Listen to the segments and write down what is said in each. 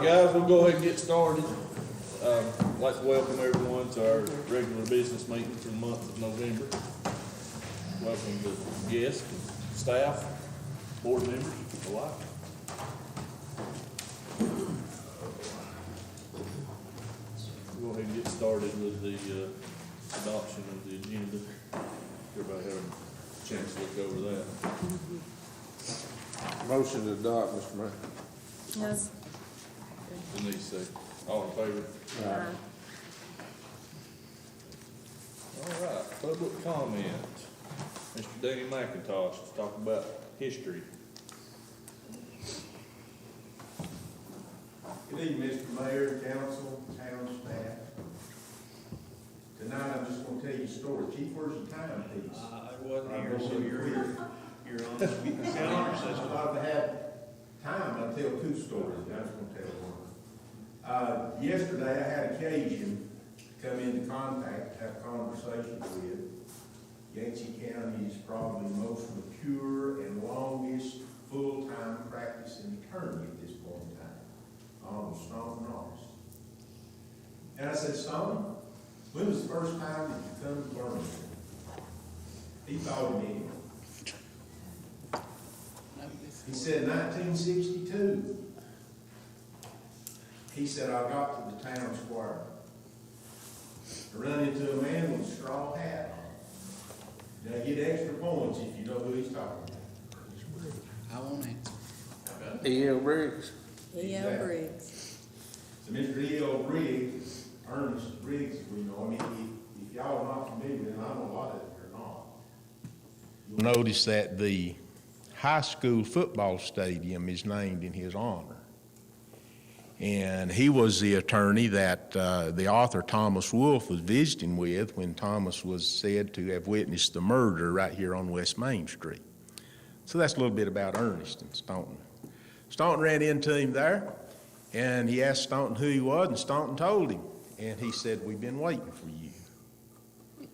right, guys, we'll go ahead and get started. I'd like to welcome everyone to our regular business meeting for the month of November. Welcome to guests, staff, board members alike. We'll go ahead and get started with the adoption of the agenda. Everybody have a chance to look over that. Motion to adopt, Mr. Mayor. Yes. Denise said, all in favor? All right, public comment. Mr. Danny McIntosh, let's talk about history. Good evening, Mr. Mayor, council, town staff. Tonight, I'm just gonna tell you a story. Chief, where's the timepiece? I wasn't here, so you're on the calendar If system. I had time, I'd tell two stories, but I'm just gonna tell one. Yesterday, I had occasion to come into contact, have conversations with Yancey County's probably most mature and longest full-time practicing attorney at this point in time, Staunton Norris. And I said, Staunton, when was the first time that you come to Birmingham? He thought he knew. He said 1962. He said, I got to the town square. I run into a man with a straw hat on. Now, you get extra points if you know who he's talking about. I won't answer. E.L. Briggs. E.L. Exactly. Briggs. So Mr. E.L. Briggs, Ernest Briggs, we know, I mean, if y'all are not familiar, and I know a lot of you are not. Notice that the high school football stadium is named in his honor. And he was the attorney that the author Thomas Wolfe was visiting with when Thomas was said to have witnessed the murder right here on West Main Street. So that's a little bit about Ernest and Staunton. Staunton ran into him there, and he asked Staunton who he was, and Staunton told him. And he said, we've been waiting for you.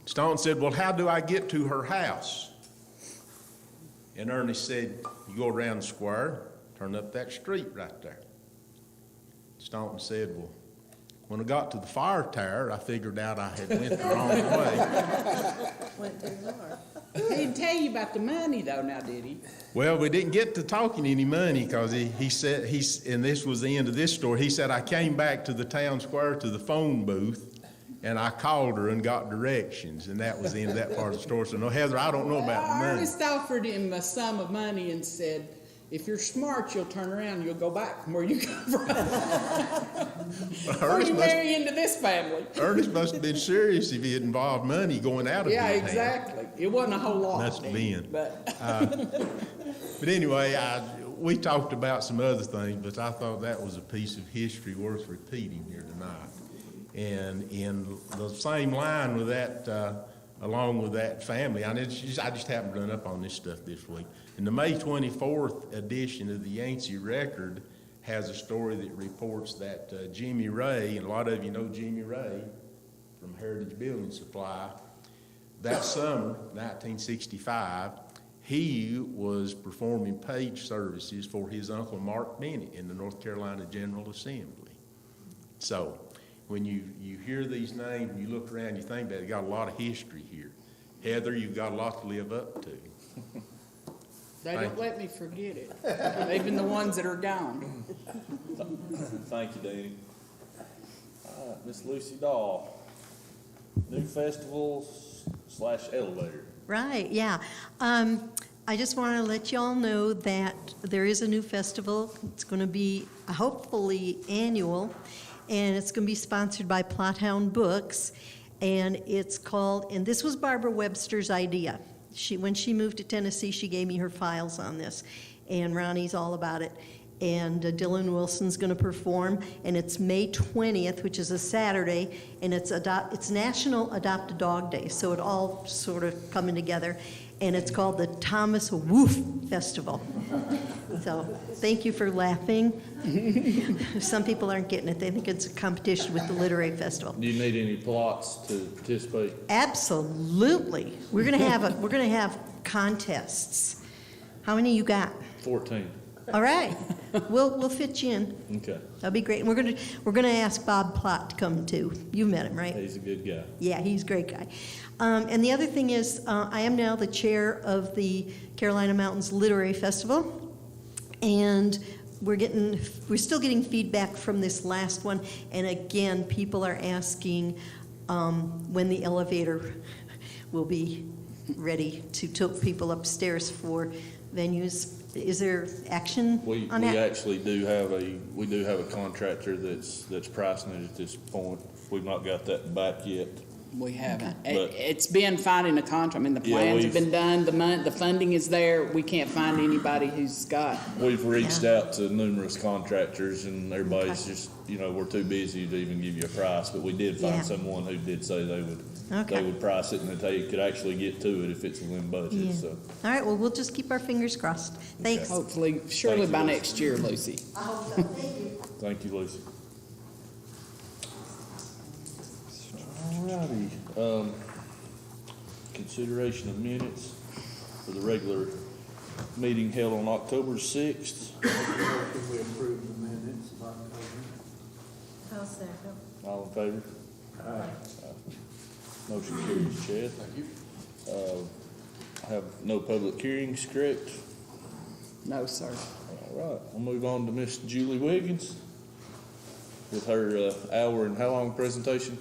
Staunton said, well, how do I get to her house? And Ernest said, you go around the square, turn up that street right there. Staunton said, well, when I got to the fire tower, I figured out I had went the wrong way. Went too far. He didn't tell you about the money though, now did he? Well, we didn't get to talking any money because he said, and this was the end of this story, he said, I came back to the town square to the phone booth and I called her and got directions, and that was the end of that part of the story. So no, Heather, I don't know about the money. Ernest offered him a sum of money and said, if you're smart, you'll turn around and you'll go back from where you come from. Or you marry into this family. Ernest must have been serious if he had involved money going out of Yeah, his hand. exactly. It wasn't a whole lot. Must have been. But But anyway, we talked about some other things, but I thought that was a piece of history worth repeating here tonight. And in the same line with that, along with that family, I just happened to run up on this stuff this week. And the May 24th edition of the Yancey Record has a story that reports that Jimmy Ray, and a lot of you know Jimmy Ray from Heritage Building Supply, that summer, 1965, he was performing page services for his uncle Mark Bennett in the North Carolina General Assembly. So when you hear these names, and you look around, you think that you got a lot of history here. Heather, you've got a lot to live up to. they don't let me forget it. Even the ones that are gone. Thank you, Danny. All right, Miss Lucy Dahl, new festivals / elevator. Right, yeah. I just want to let y'all know that there is a new festival. It's going to be hopefully annual, and it's going to be sponsored by Plothound Books, and it's called, and this was Barbara Webster's idea. When she moved to Tennessee, she gave me her files on this, and Ronnie's all about it. And Dylan Wilson's going to perform, and it's May 20th, which is a Saturday, and it's National Adopt a Dog Day, so it all sort of coming together, and it's called the Thomas Wolfe Festival. So thank you for laughing. Some people aren't getting it; they think it's a competition with the literary festival. Do you need any plots to participate? Absolutely, we're going to have contests. How many you got? 14. All right. We'll fit you in. Okay, That'll be great. And we're gonna ask Bob Plott to come too. You've met him, right? he's a good guy. Yeah, he's a great guy. And the other thing is, I am now the chair of the Carolina Mountains Literary Festival. And we're still getting feedback from this last one. And again, people are asking when the elevator will be ready to tote people upstairs for venues. Is there action We on that? actually do have a contractor that's pricing it at this point. We've not got that back yet. We haven't. But- It's been finding a contract. I mean, the Yeah, plans have we've- been done, the funding is there. We can't find anybody who's got, We've reached Yeah. out to numerous contractors and everybody's Okay. just, we're too busy to even give you a price, but we did Yeah. find someone who did say they Okay. would price it and that they could actually get to it if it's within Yeah. budget, so. All right, well, we'll just keep our fingers crossed. Thanks. hopefully, surely Thank you, by Lucy. next year, Lucy. I hope so. Thank you. Thank you, Lucy. Alrighty, consideration of minutes for the regular meeting held on October 6th. We approve the minutes of October. I'll second. All in favor? Motion carries, Chad. Thank you. Have no public hearings, correct? No, sir. All right, we'll move on to Miss Julie Wiggins with her hour and how long presentation?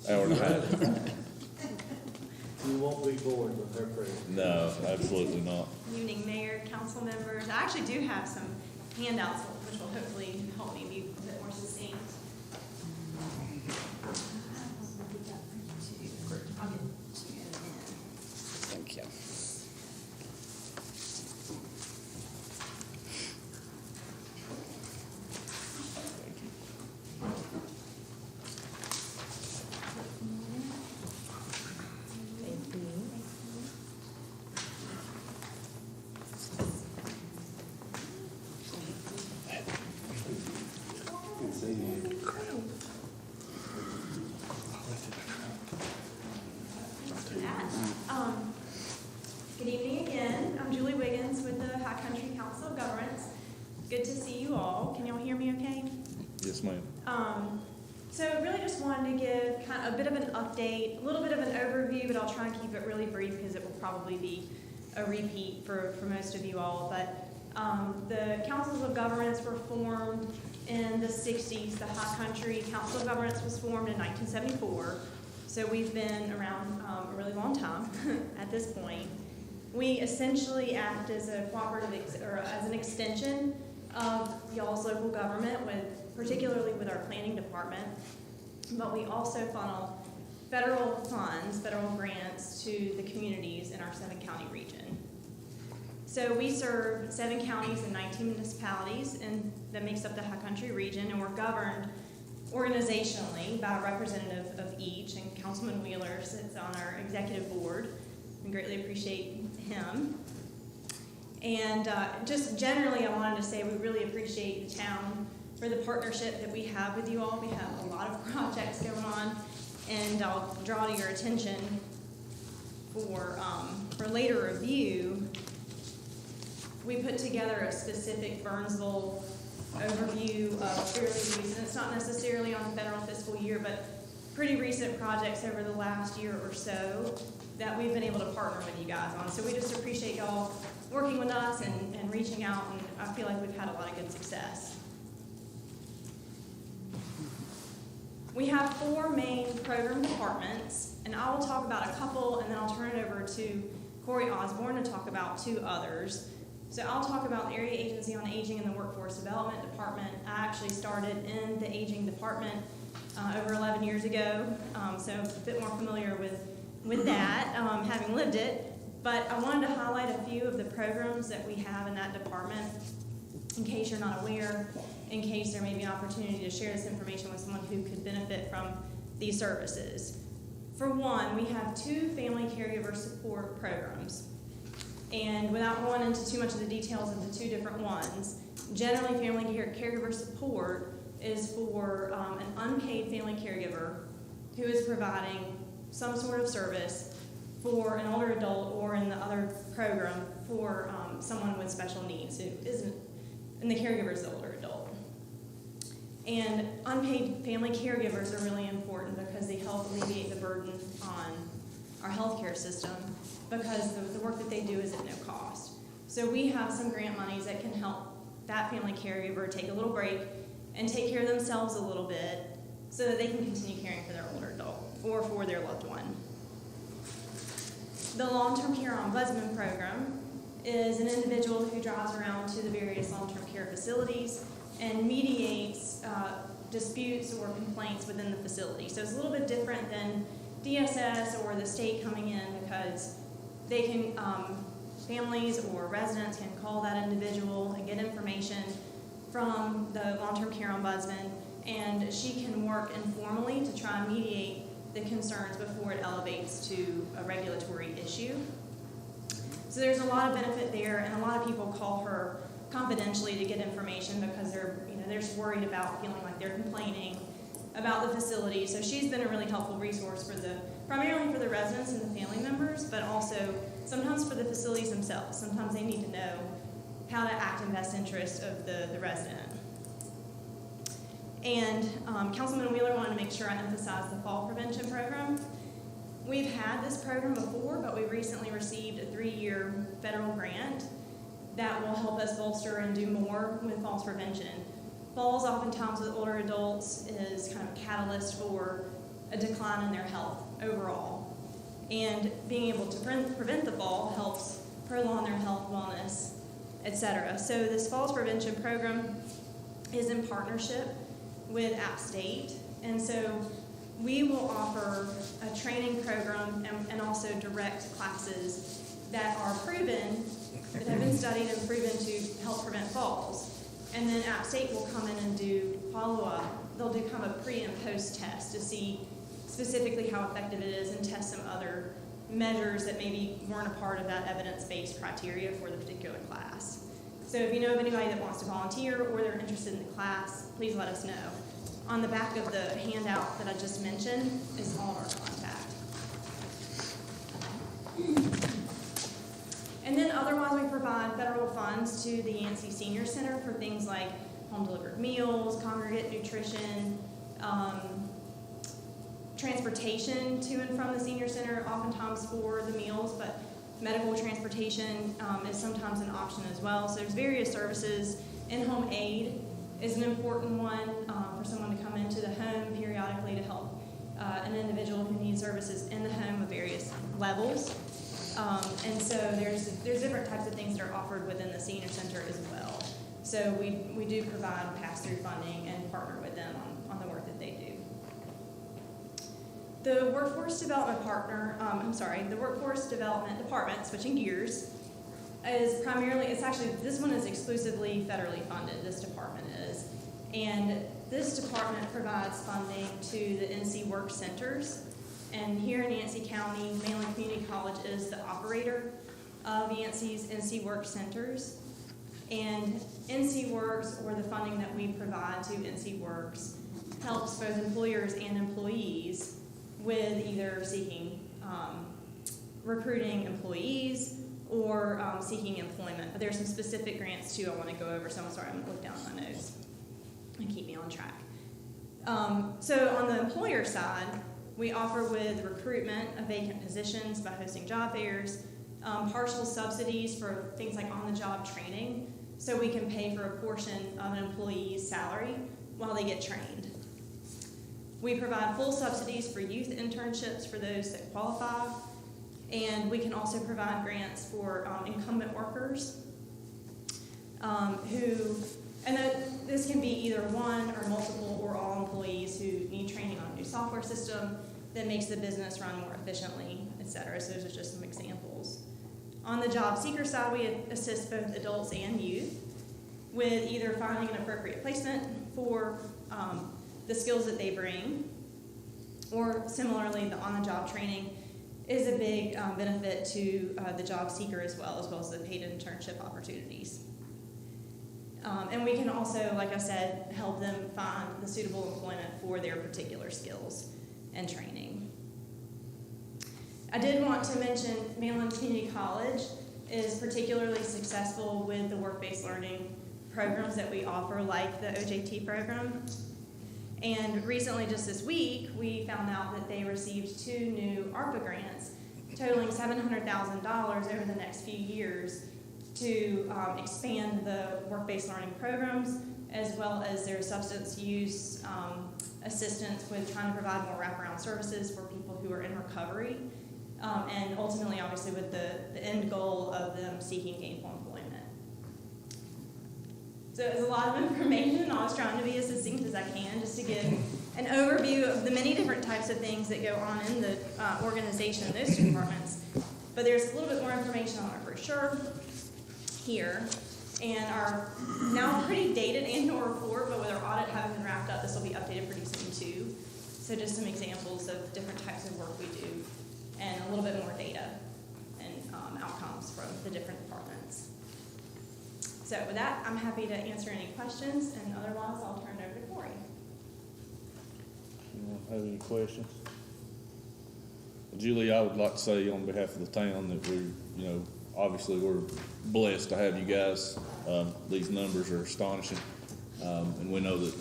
Hour and a half. You won't be bored with her presentation. No, absolutely not. Evening, Mayor, council members. I actually do have some handouts, which will hopefully help me be a bit more succinct. I'll get to you in a minute. Thank you. Thank you. Good evening again. I'm Julie Wiggins with the High Country Council of Governments. Good to see you all. Can y'all hear me okay? Yes, ma'am. So really just wanted to give kind of a bit of an update, a little bit of an overview, but I'll try and keep it really brief because it will probably be a repeat for most of you all. But the Councils of Governments were formed in the 60s. The High Country Council of Governments was formed in 1974. So we've been around a really long time at this point. We essentially act as a cooperative or as an extension of y'all's local government, particularly with our planning department. But we also funnel federal funds, federal grants to the communities in our 7-county region. So we serve 7 counties and 19 municipalities, and that makes up the High Country region, and we're governed organizationally by a representative of each, and Councilman Wheeler sits on our executive board. We greatly appreciate him. And just generally, I wanted to say we really appreciate the town for the partnership that we have with you all. We have a lot of projects going on, and I'll draw to your attention for later review. We put together a specific Burnsville overview of fairly recent, it's not necessarily on the federal fiscal year, but pretty recent projects over the last year or so that we've been able to partner with you guys on. So we just appreciate y'all working with us and reaching out, and I feel like we've had a lot of good success. We have 4 main program departments, and I will talk about a couple, and then I'll turn it over to Corey Osborne to talk about 2 others. So I'll talk about the Area Agency on Aging and the Workforce Development Department. I actually started in the Aging Department over 11 years ago, so a bit more familiar with that, having lived it. But I wanted to highlight a few of the programs that we have in that department, in case you're not aware, in case there may be an opportunity to share this information with someone who could benefit from these services. For one, we have 2 family caregiver support programs. And without going into too much of the details of the 2 different ones, generally family caregiver support is for an unpaid family caregiver who is providing some sort of service for an older adult, or in the other program for someone with special needs who isn't, and the caregiver is the older adult. And unpaid family caregivers are really important because they help alleviate the burden on our healthcare system because the work that they do is at no cost. So we have some grant monies that can help that family caregiver take a little break and take care of themselves a little bit so that they can continue caring for their older adult or for their loved one. The Long-Term Care Ombudsman Program is an individual who drives around to the various long-term care facilities and mediates disputes or complaints within the facility. So it's a little bit different than DSS or the state coming in because they can, families or residents can call that individual and get information from the long-term care ombudsman, and she can work informally to try and mediate the concerns before it elevates to a regulatory issue. So there's a lot of benefit there, and a lot of people call her confidentially to get information because they're just worried about feeling like they're complaining about the facility. So she's been a really helpful resource for primarily for the residents and the family members, but also sometimes for the facilities themselves. Sometimes they need to know how to act in best interest of the resident. And Councilman Wheeler wanted to make sure I emphasize the fall prevention program. We've had this program before, but we recently received a 3-year federal grant that will help us bolster and do more with falls prevention. Falls oftentimes with older adults is kind of a catalyst for a decline in their health overall. And being able to prevent the fall helps prolong their health, wellness, etc. So this falls prevention program is in partnership with App State. And so we will offer a training program and also direct classes that are proven, that have been studied and proven to help prevent falls. And then App State will come in and do follow-up. They'll do kind of a pre and post test to see specifically how effective it is and test some other measures that maybe weren't a part of that evidence-based criteria for the particular class. So if you know of anybody that wants to volunteer or they're interested in the class, please let us know. On the back of the handout that I just mentioned is all of our contact. And then otherwise we provide federal funds to the Yancey Senior Center for things like home delivered meals, congregate nutrition, transportation to and from the senior center, oftentimes for the meals, but medical transportation is sometimes an option as well. So there's various services. In-home aid is an important one for someone to come into the home periodically to help an individual who needs services in the home of various levels. And so there's different types of things that are offered within the senior center as well. So we do provide pass-through funding and partner with them on the work that they do. The workforce development the workforce development department, switching gears, is primarily, this one is exclusively federally funded, this department is. And this department provides funding to the NC Work Centers. And here in Yancey County, Mainland Community College is the operator of Yancey's NC Work Centers. And NC Works, or the funding that we provide to NC Works, helps both employers and employees with either seeking recruiting employees or seeking employment. But there's some specific grants too I want to go over, so I'm sorry, I'm going to look down at my notes and keep me on track. So on the employer side, we offer with recruitment of vacant positions by hosting job fairs, partial subsidies for things like on-the-job training, so we can pay for a portion of an employee's salary while they get trained. We provide full subsidies for youth internships for those that qualify, and we can also provide grants for incumbent workers this can be either one or multiple or all employees who need training on a new software system that makes the business run more efficiently, et cetera. So those are just some examples. On the job seeker side, we assist both adults and youth with either finding an appropriate placement for the skills that they bring, or similarly, the on-the-job training is a big benefit to the job seeker as well as the paid internship opportunities. And we can also, like I said, help them find the suitable employment for their particular skills and training. I did want to mention Mainland Community College particularly successful with the work-based learning programs that we offer, like the OJT program. And recently, just this week, we found out that they received 2 new ARPA grants totaling $700,000 over the next few years to expand the work-based learning programs, as well as their substance use assistance with trying to provide more wraparound services for people who are in recovery, and ultimately, obviously, with the end goal of them seeking gainful employment. So it's a lot of information. I was trying to be as succinct as I can, just to give an overview of the many different types of things that go on in the organization, those 2 departments. But there's a little bit more information on our brochure here, and our now pretty dated annual report, but with our audit having been wrapped up, this will be updated pretty soon too. So just some examples of different types of work we do, and a little bit more data and outcomes from the different departments. So with that, I'm happy to answer any questions, and otherwise I'll turn it over to Corey. Anyone have any questions? Julie, I would like to say on behalf of the town that obviously we're blessed to have you guys. These numbers are astonishing. And we know that,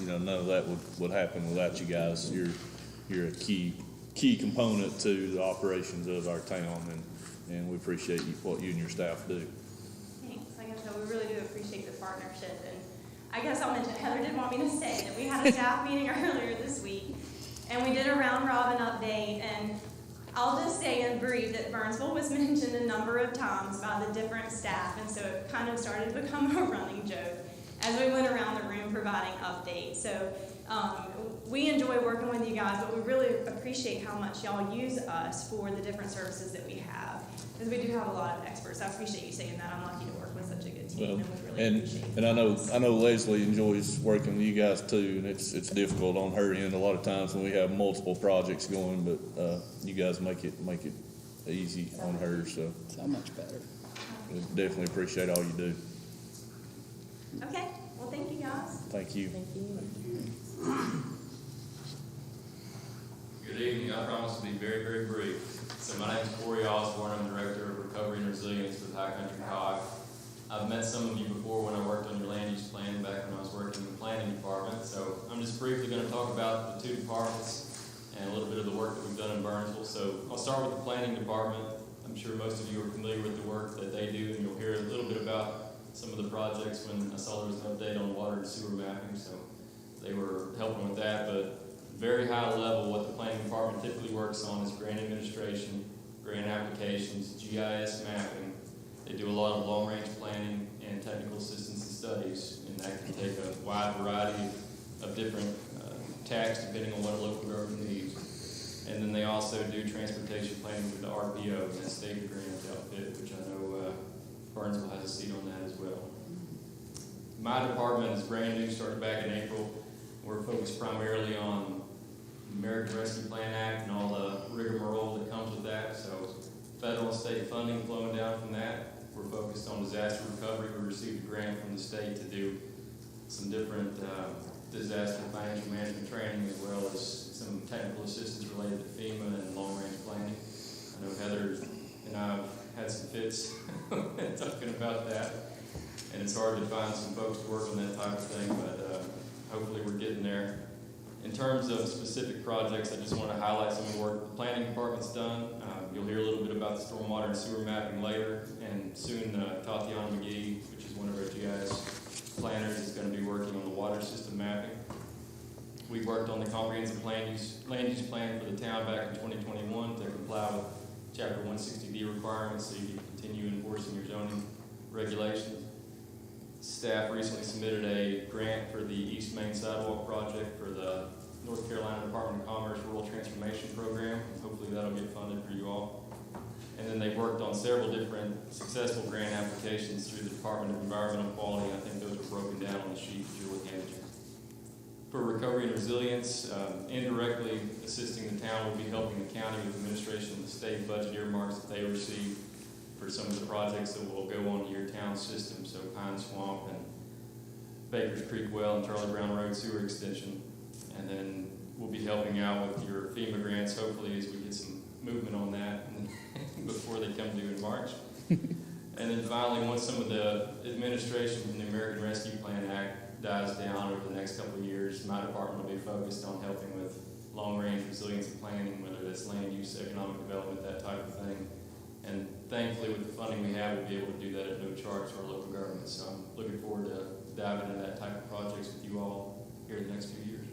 none of that would happen without you guys. You're a key component to the operations of our town, and we appreciate what you and your staff do. Thanks. Like I said, we really do appreciate the partnership. And I guess I'll mention, Heather did want me to say that we had a staff meeting earlier this week, and we did a round robin update, and I'll just say in brief that Burnsville was mentioned a number of times by the different staff, and so it kind of started to become a running joke as we went around the room providing updates. So we enjoy working with you guys, but we really appreciate how much y'all use us for the different services that we have, because we do have a lot of experts. I appreciate you saying that. I'm lucky to work with such a good team, and we really appreciate it. And I know Leslie enjoys working with you guys too, and it's difficult on her end a lot of times when we have multiple projects going, but you guys make it easy on her, so So much better. we definitely appreciate all you do. Okay. Well, thank you guys. Thank you. Good evening. I promise to be very, very brief. So my name is Corey Osborne. I'm Director of Recovery and Resilience with High Country COG. I've met some of you before when I worked on your land use plan back when I was working in the planning department. So I'm just briefly going to talk about the 2 departments and a little bit of the work that we've done in Burnsville. So I'll start with the planning department. I'm sure most of you are familiar with the work that they do, and you'll hear a little bit about some of the projects when I saw there was an update on water and sewer mapping. So they were helping with that, but very high level, what the planning department typically works on is grant administration, grant applications, GIS mapping. They do a lot of long-range planning and technical assistance and studies, and that can take a wide variety of different tasks depending on what a local government needs. And then they also do transportation planning with the RPO, and that's David Graham's outfit, which I know Burnsville has a seat on that as well. My department is brand new, started back in April. We're focused primarily on the American Rescue Plan Act and all the rigmarole that comes with that. So federal and state funding flowing down from that. We're focused on disaster recovery. We received a grant from the state to do some different disaster financial management training, as well as some technical assistance related to FEMA and long-range planning. I know Heather and I have had some fits talking about that, and it's hard to find some folks to work on that type of thing, but hopefully we're getting there. In terms of specific projects, I just want to highlight some of the work the planning department's done. You'll hear a little bit about the stormwater and sewer mapping later, and soon Tatiana McGee, which is one of our GIS planners, is going to be working on the water system mapping. We worked on the comprehensive land use plan for the town back in 2021 to comply with Chapter 160D requirements so you can continue enforcing your zoning regulations. Staff recently submitted a grant for the East Main Sidewalk project for the North Carolina Department of Commerce Rural Transformation Program. Hopefully that'll get funded for you all. And then they've worked on several different successful grant applications through the Department of Environmental Quality. I think those are broken down on the sheet that you're looking at. For recovery and resilience, indirectly assisting the town will be helping the county with administration of the state budget earmarks that they receive for some of the projects that will go on your town system, so Pine Swamp and Baker's Creek Well and Charlie Brown Road sewer extension. And then we'll be helping out with your FEMA grants, hopefully, as we get some movement on that before they come due in March. And then finally, once some of the administration from the American Rescue Plan Act dies down over the next couple of years, my department will be focused on helping with long-range resiliency planning, whether that's land use, economic development, that type of thing. And thankfully, with the funding we have, we'll be able to do that at no charge to our local government. So I'm looking forward to diving into that type of projects with you all here in the next few years.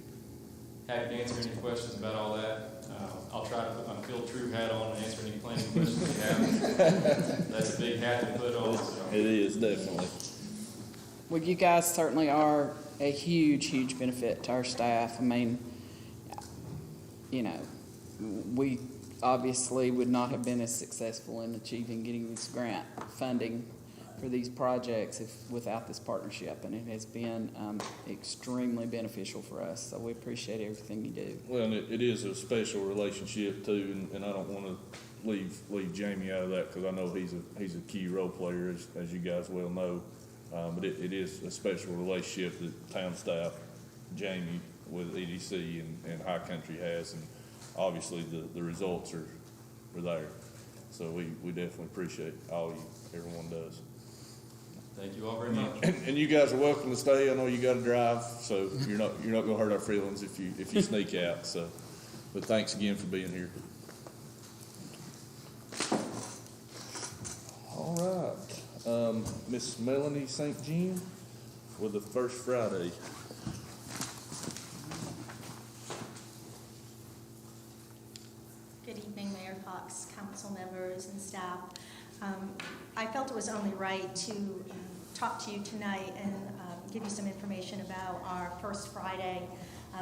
Happy to answer any questions about all that. I'll try to put my Phil True hat on and answer any planning questions you have. That's a big hat to put on. So. It is, definitely. Well, you guys certainly are a huge, huge benefit to our staff. I mean, you know, we obviously would not have been as successful in achieving getting this grant funding for these projects without this partnership, and it has been extremely beneficial for us. So we appreciate everything you do. Well, and it is a special relationship too, and I don't want to leave Jamie out of that because I know he's a key role player, as you guys well know. But it is a special relationship that town staff, Jamie with EDC and High Country has, and obviously the results are there. So we definitely appreciate all everyone does. Thank you all very much. And you guys are welcome to stay. I know you got to drive, so you're not going to hurt our feelings if you sneak out. So, but thanks again for being here. All right, Miss Melanie St. Jean with the First Friday. Good evening, Mayor Fox, council members, and staff. I felt it was only right to talk to you tonight and give you some information about our First Friday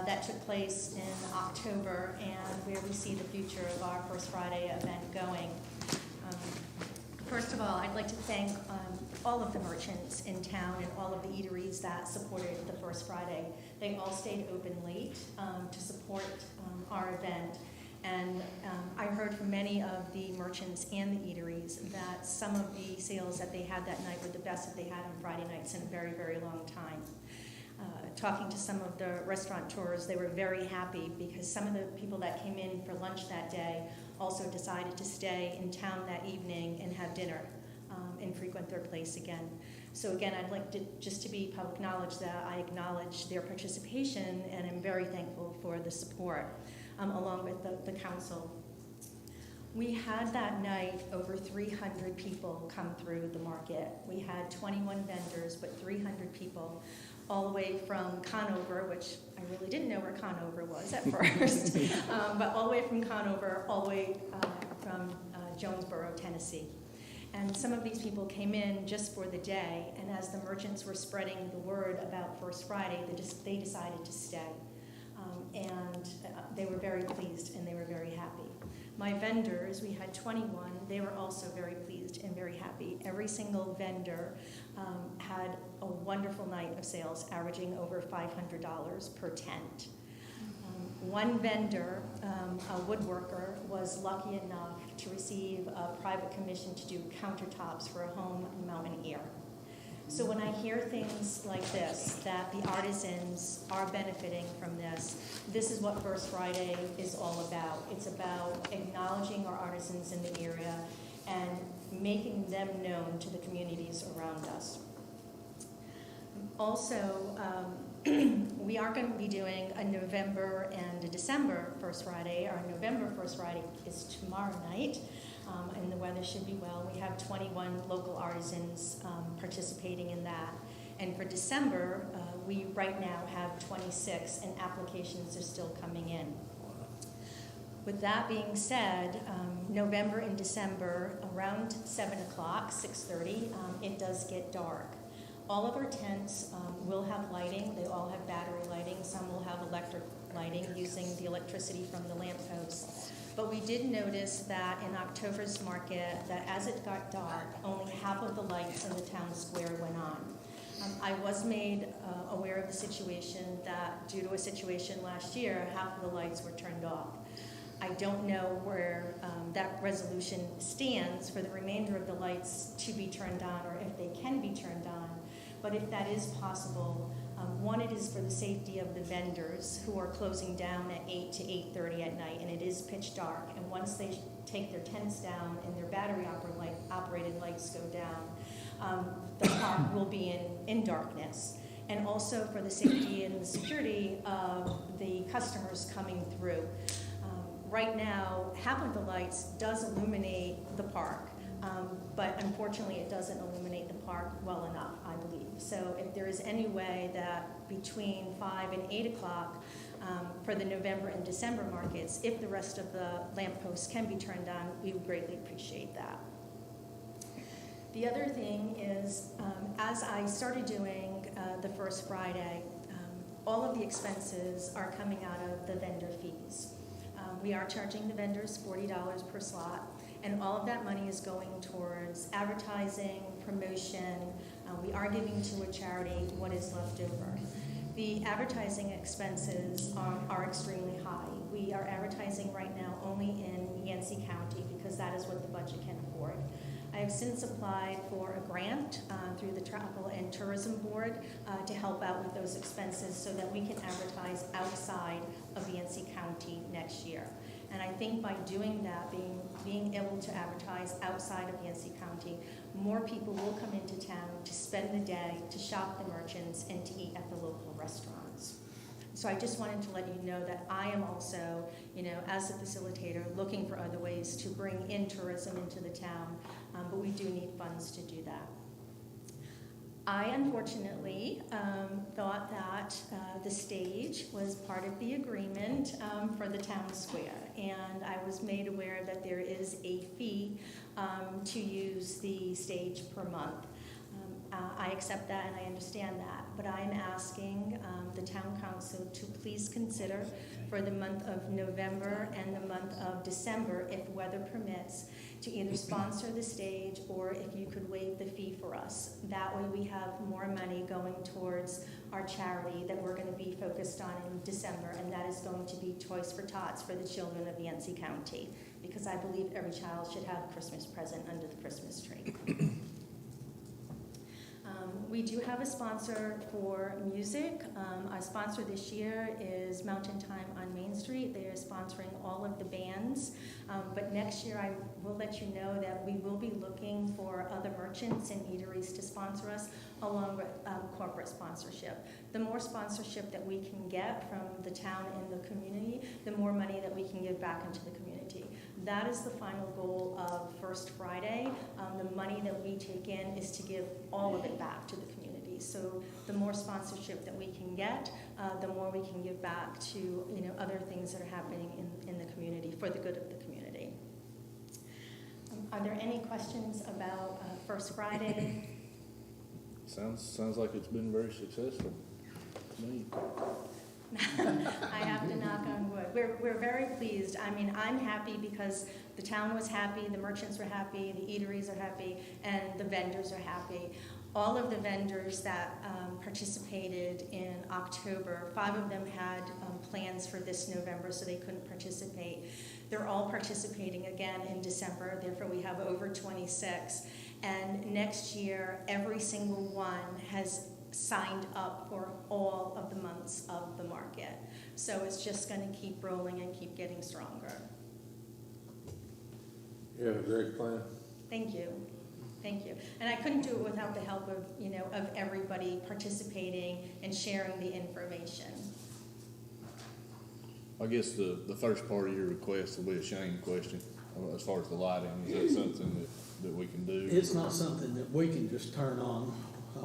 that took place in October and where we see the future of our First Friday event going. First of all, I'd like to thank all of the merchants in town and all of the eateries that supported the First Friday. They all stayed open late to support our event. And I heard from many of the merchants and the eateries that some of the sales that they had that night were the best that they had on Friday nights in a very, very long time. Talking to some of the restaurateurs, they were very happy because some of the people that came in for lunch that day also decided to stay in town that evening and have dinner and frequent their place again. So again, I'd like to just to be public knowledge that I acknowledge their participation and I'm very thankful for the support. Along with the council. We had that night over 300 people come through the market. We had 21 vendors, but 300 people, all the way from Conover, which I really didn't know where Conover was at first, but all the way from Conover, all the way from Jonesboro, Tennessee. And some of these people came in just for the day, and as the merchants were spreading the word about First Friday, they decided to stay. And they were very pleased and they were very happy. My vendors, we had 21, they were also very pleased and very happy. Every single vendor had a wonderful night of sales, averaging over $500 per tent. One vendor, a woodworker, was lucky enough to receive a private commission to do countertops for a home in Mountain Air. So when I hear things like this, that the artisans are benefiting from this, this is what First Friday is all about. It's about acknowledging our artisans in the area and making them known to the communities around us. Also, we are going to be doing a November and a December First Friday. Our November First Friday is tomorrow night. And the weather should be well. We have 21 local artisans participating in that. And for December, we right now have 26, and applications are still coming in. With that being said, November and December, around 7 o'clock, 6:30, it does get dark. All of our tents will have lighting. They all have battery lighting. Some will have electric lighting using the electricity from the lampposts. But we did notice that in October's market, that as it got dark, only half of the lights in the town square went on. I was made aware of the situation that due to a situation last year, half of the lights were turned off. I don't know where that resolution stands for the remainder of the lights to be turned on or if they can be turned on. But if that is possible, one, it is for the safety of the vendors who are closing down at 8 to 8:30 at night, and it is pitch dark. And once they take their tents down and their operated lights go down, the park will be in darkness. And also for the safety and the security of the customers coming through. Right now, half of the lights does illuminate the park, but unfortunately it doesn't illuminate the park well enough, I believe. So if there is any way that between 5 and 8 o'clock for the November and December markets, if the rest of the lampposts can be turned on, we would greatly appreciate that. The other thing is, as I started doing the first Friday, all of the expenses are coming out of the vendor fees. We are charging the vendors $40 per slot, and all of that money is going towards advertising, promotion. We are giving to a charity what is left over. The advertising expenses are extremely high. We are advertising right now only in Yancey County because that is what the budget can afford. I have since applied for a grant through the Travel and Tourism Board to help out with those expenses so that we can advertise outside of Yancey County next year. And I think by doing that, being able to advertise outside of Yancey County, more people will come into town to spend the day, to shop the merchants, and to eat at the local restaurants. So I just wanted to let you know that I am also, as a facilitator, looking for other ways to bring in tourism into the town, but we do need funds to do that. I unfortunately thought that the stage was part of the agreement for the town square, and I was made aware that there is a fee to use the stage per month. I accept that and I understand that, but I'm asking the town council to please consider for the month of November and the month of December, if weather permits, to either sponsor the stage or if you could waive the fee for us. That way we have more money going towards our charity that we're going to be focused on in December, and that is going to be Toys for Tots for the children of Yancey County, because I believe every child should have a Christmas present under the Christmas tree. We do have a sponsor for music. Our sponsor this year is Mountain Time on Main Street. They are sponsoring all of the bands. But next year I will let you know that we will be looking for other merchants and eateries to sponsor us, along with corporate sponsorship. The more sponsorship that we can get from the town and the community, the more money that we can give back into the community. That is the final goal of First Friday. The money that we take in is to give all of it back to the community. So the more sponsorship that we can get, the more we can give back to other things that are happening in the community for the good of the community. Are there any questions about First Friday? Sounds like it's been very successful to me. I have to knock on wood. We're very pleased. I mean, I'm happy because the town was happy, the merchants were happy, the eateries are happy, and the vendors are happy. All of the vendors that participated in October, 5 of them had plans for this November, so they couldn't participate. They're all participating again in December, therefore we have over 26. And next year, every single one has signed up for all of the months of the market. So it's just going to keep rolling and keep getting stronger. You have a great plan. Thank you. Thank you. And I couldn't do it without the help of, of everybody participating and sharing the information. I guess the first part of your request will be a Shane question, as far as the lighting. Is that something that we can do? It's not something that we can just turn on.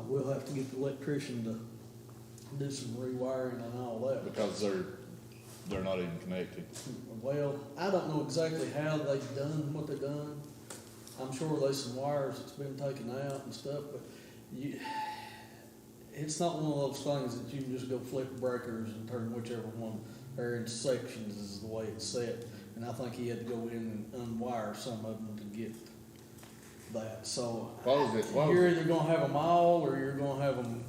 We'll have to get the electrician to do some rewiring and all that. Because they're not even connected. Well, I don't know exactly how they've done what they've done. I'm sure there's some wires that's been taken out and stuff, but it's not one of those things that you can just go flip breakers and turn whichever one or in sections is the way it's set. And I think he had to go in and unwire some of them to get that. So you're either going to have them all, or you're going to have them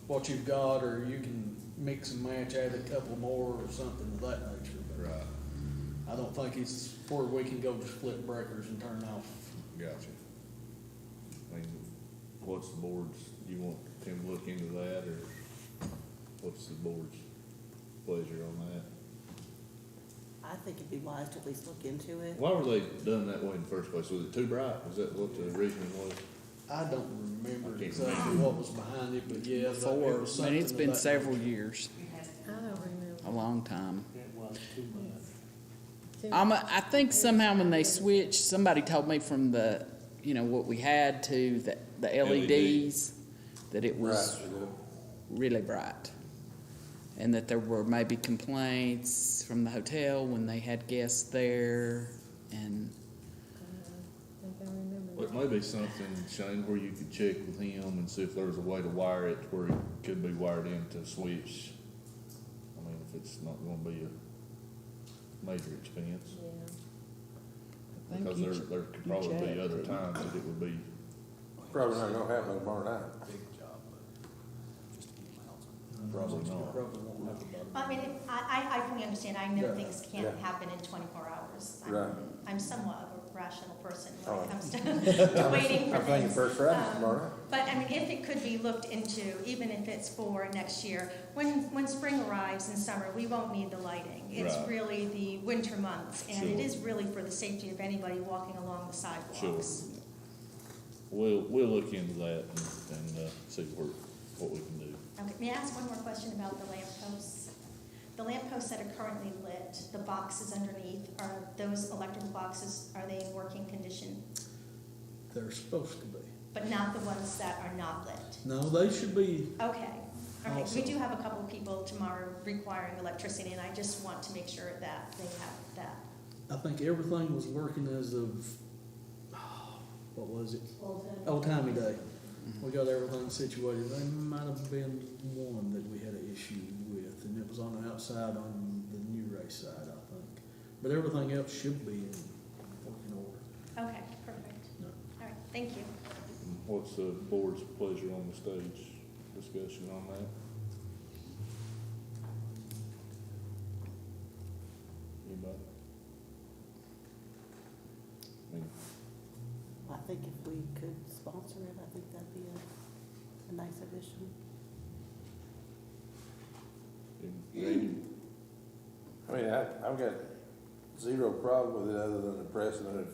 what you've got, or you can mix and match, add a couple more or something of that nature. But Right. I don't think it's where we can go just flip breakers and turn off. Gotcha. I mean, what's the board's, you want him to look into that, or what's the board's pleasure on that? I think it'd be wise to at least look into it. Why were they done that way in the first place? Was it too bright? Was that what the reasoning was? I don't remember I can't exactly remember. what was behind it, but yeah, that- it Before, was I mean, it's something been of that several nature. years, I don't remember. a long time. It was too much. I think somehow when they switched, somebody told me from the, you know, what we had to the LEDs, that it was really bright. And that there were maybe complaints from the hotel when they had guests there, and Well, it may be something, Shane, where you could check with him and see if there's a way to wire it where it could be wired into a switch. I mean, if it's not gonna be a major expense. I think Because you there could probably check, be other couldn't you? times that it would be, Probably not gonna happen tomorrow night. probably not. Probably won't have about I mean, I fully understand, I know Yeah. things can't Yeah. happen in 24 hours. Right. I'm somewhat of a rational person when Oh. it comes to waiting for I'm thinking things. first Friday's tomorrow night. But I mean, if it could be looked into, even if it's for next year, when spring arrives and summer, we won't need the lighting. It's Right. really the winter months, and it Sure. is really for the safety of anybody walking along the sidewalks. We'll look into that and see what we can do. Okay, may I ask one more question about the lamp posts? The lamp posts that are currently lit, the boxes underneath, are those electrical boxes, are they in working condition? They're supposed to be. But not the ones that are not lit? No, they should be, Okay. Okay, we Also- do have a couple of people tomorrow requiring electricity, and I just want to make sure that they have that. I think everything was working as of, what was it? Old Timey Day. We got everything situated. There might have been one that we had an issue with, and it was on the outside on the new race side, I think. But everything else should be in working order. Okay, perfect. No. All right, thank you. What's the board's pleasure on the stage discussion on that? Anybody? I mean, I think if we could sponsor it, I think that'd be a nice addition. Randy, I mean, I've got zero problem with it other than the precedent of,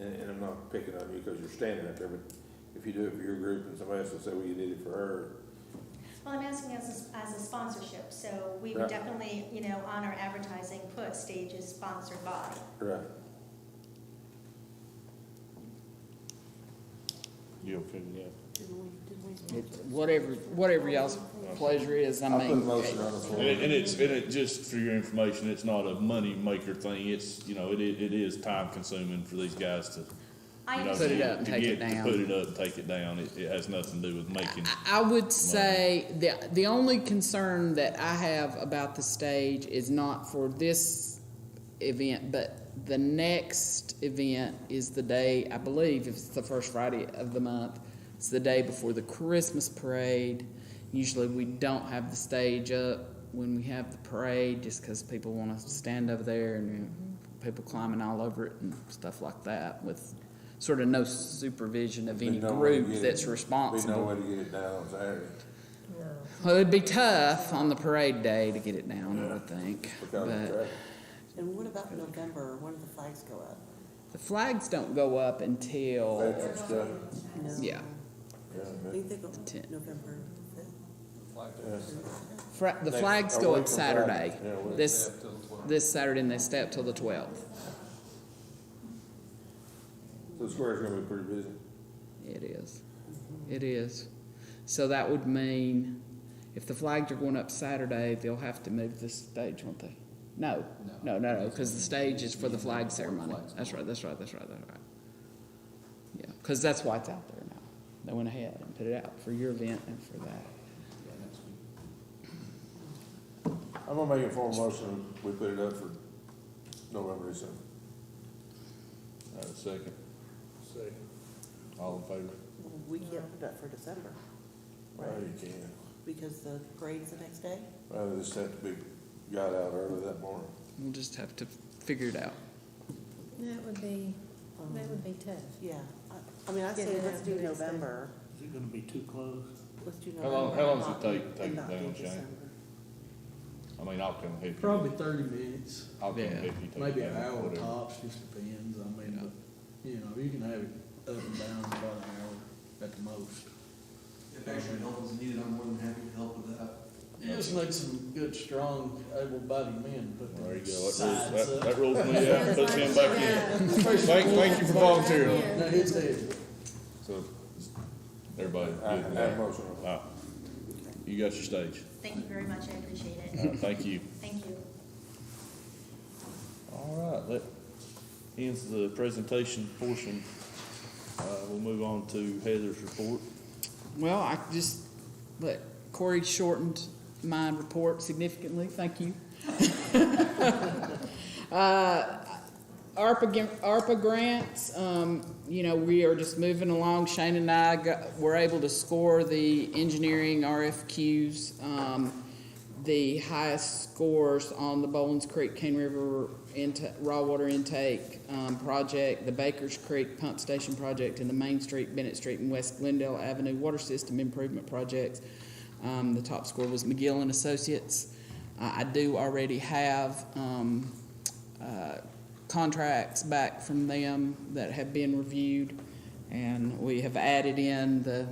and I'm not picking on you because you're standing up there, but if you do it for your group and somebody else will say, well, you did it for her. Well, I'm asking as a sponsorship, so we would Right. definitely, you know, on our advertising, put stages sponsored by. Right. you okay with that? whatever y'all's pleasure is, I I'll put a mean. motion on the floor. And it, just for your information, it's not a money maker thing, it's, you know, it is time consuming for these guys to, I you know, Put it to- up and to take it get- to down. put it up and take it down, it has nothing to do with making. I would say the only concern that I have about the stage is not for this event, but the next event is the day, I believe, if it's the first Friday of the month, it's the day before the Christmas parade. Usually we don't have the stage up when we have the parade, just because people want to stand over there and you know, people climbing all over it and stuff like that, with sort of no supervision of any Be no way to group get that's it- Be no responsible. way to get it down on Saturday Well, it'd be tough on the parade day to get it down, I would think. because of But traffic. And what about November? When do the flags go up? the flags don't go up until, Veterans Day. No. yeah. I think they go Ten. November 5th. Yeah. The Next- flags a go week up from Saturday, Friday. Yeah, a week. this Saturday, and they stay up till the 12th. So the square's gonna be pretty busy. It is. It is. So that would mean if the flags are going up Saturday, they'll have to move the stage, won't they? No, because the stage is for the flag ceremony. That's right. Yeah, because that's why it's out there now. They went ahead and put it out for your event and for that. I'm gonna make a formal motion, we put it up for November, December. All right, second. Second. All in favor? We can't put it up for December, Well, you can. because the parade's the next day. Well, they just have to be got out early that morning. We'll just have to figure it out. That would be tough. Yeah, I mean, I say Yeah, let's do next day. November. Is it gonna be too close? Let's do How November. long does it and take not it do down, Shane? December. I mean, I'll come help you. Probably 30 minutes, I'll come Yeah. help you. take maybe that, an hour whatever. tops, just depends. I mean, but, you know, you can have it up and down in about an hour at the most. If extra help is needed, I'm more than happy to help with that. You just need some good, strong, able-bodied men to put There you their go. sides That up. rules me out, puts him back in. Thank you for volunteering. Now, his head. So, everybody, I good with have a that? motion. All right. You got your stage. Thank you very much, I appreciate it. All right, thank you. Thank you. All right, that ends the presentation portion. We'll move on to Heather's report. Well, I just, but Corey shortened my report significantly, thank you. ARPA grants, you know, we are just moving along. Shane and I were able to score the engineering RFQs, the highest scores on the Bowlins Creek Cane River raw water intake project, the Bakers Creek Pump Station project, and the Main Street, Bennett Street, and West Glendale Avenue water system improvement projects. The top score was McGill and Associates. I do already have contracts back from them that have been reviewed, and we have added in the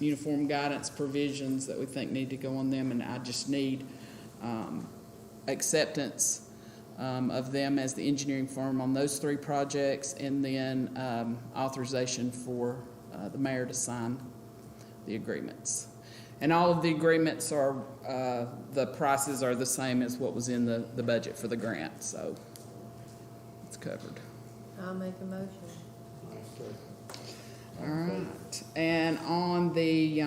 uniform guidance provisions that we think need to go on them, and I just need acceptance of them as the engineering firm on those three projects, and then authorization for the mayor to sign the agreements. And all of the agreements are, the prices are the same as what was in the budget for the grant, so it's covered. I'll make a motion. All right, and on the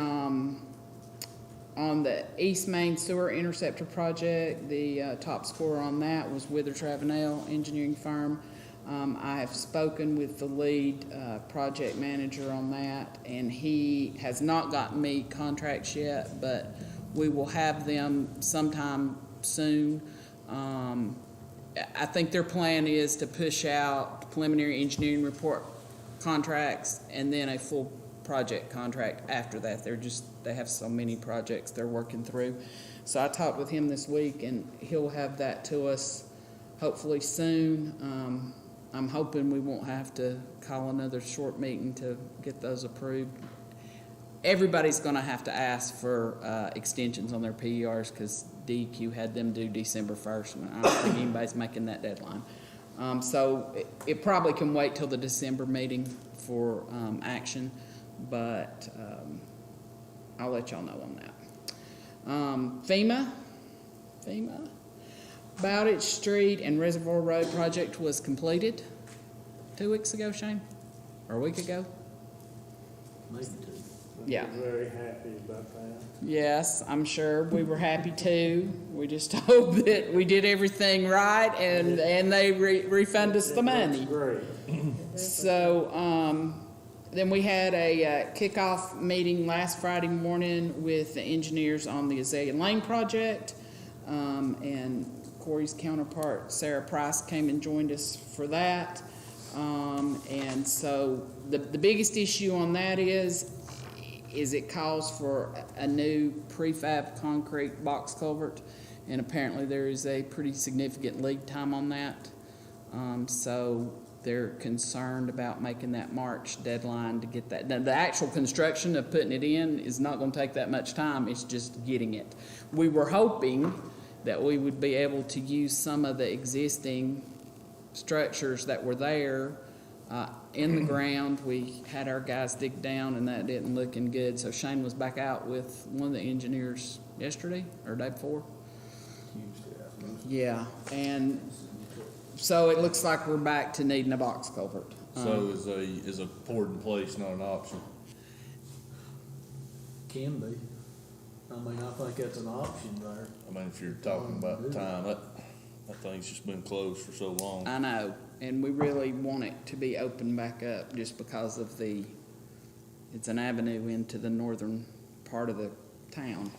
East Main Sewer Interceptor Project, the top scorer on that was Withers Ravenel Engineering Firm. I have spoken with the lead project manager on that, and he has not gotten me contracts yet, but we will have them sometime soon. I think their plan is to push out preliminary engineering report contracts and then a full project contract after that. They have so many projects they're working through. So I talked with him this week, and he'll have that to us hopefully soon. I'm hoping we won't have to call another short meeting to get those approved. Everybody's going to have to ask for extensions on their PERs because DEQ had them due December 1st, and I don't think anybody's making that deadline. So it probably can wait till the December meeting for action, but I'll let y'all know on that. FEMA. Bowditch Street and Reservoir Road project was completed 2 weeks ago, Shane? Or a week ago? Maybe two. Yeah. Very happy about that. Yes, I'm sure we were happy too. We just hope that we did everything right and they refund us the money. Great. So, then we had a kickoff meeting last Friday morning with the engineers on the Azalea Lane project. And Corey's counterpart, Sarah Price, came and joined us for that. And so the biggest issue on that is it calls for a new prefab concrete box culvert, and apparently there is a pretty significant lead time on that. So they're concerned about making that March deadline to get that done. The actual construction of putting it in is not going to take that much time. It's just getting it. We were hoping that we would be able to use some of the existing structures that were there in the ground. We had our guys dig down, and that didn't looking good. So Shane was back out with one of the engineers yesterday or day before. Yeah, and so it looks like we're back to needing a box culvert. So is a poured in place not an option? Can be. I mean, I think that's an option there. I mean, if you're talking about the time, that thing's just been closed for so long. I know, and we really want it to be open back up just because of it's an avenue into the northern part of the town.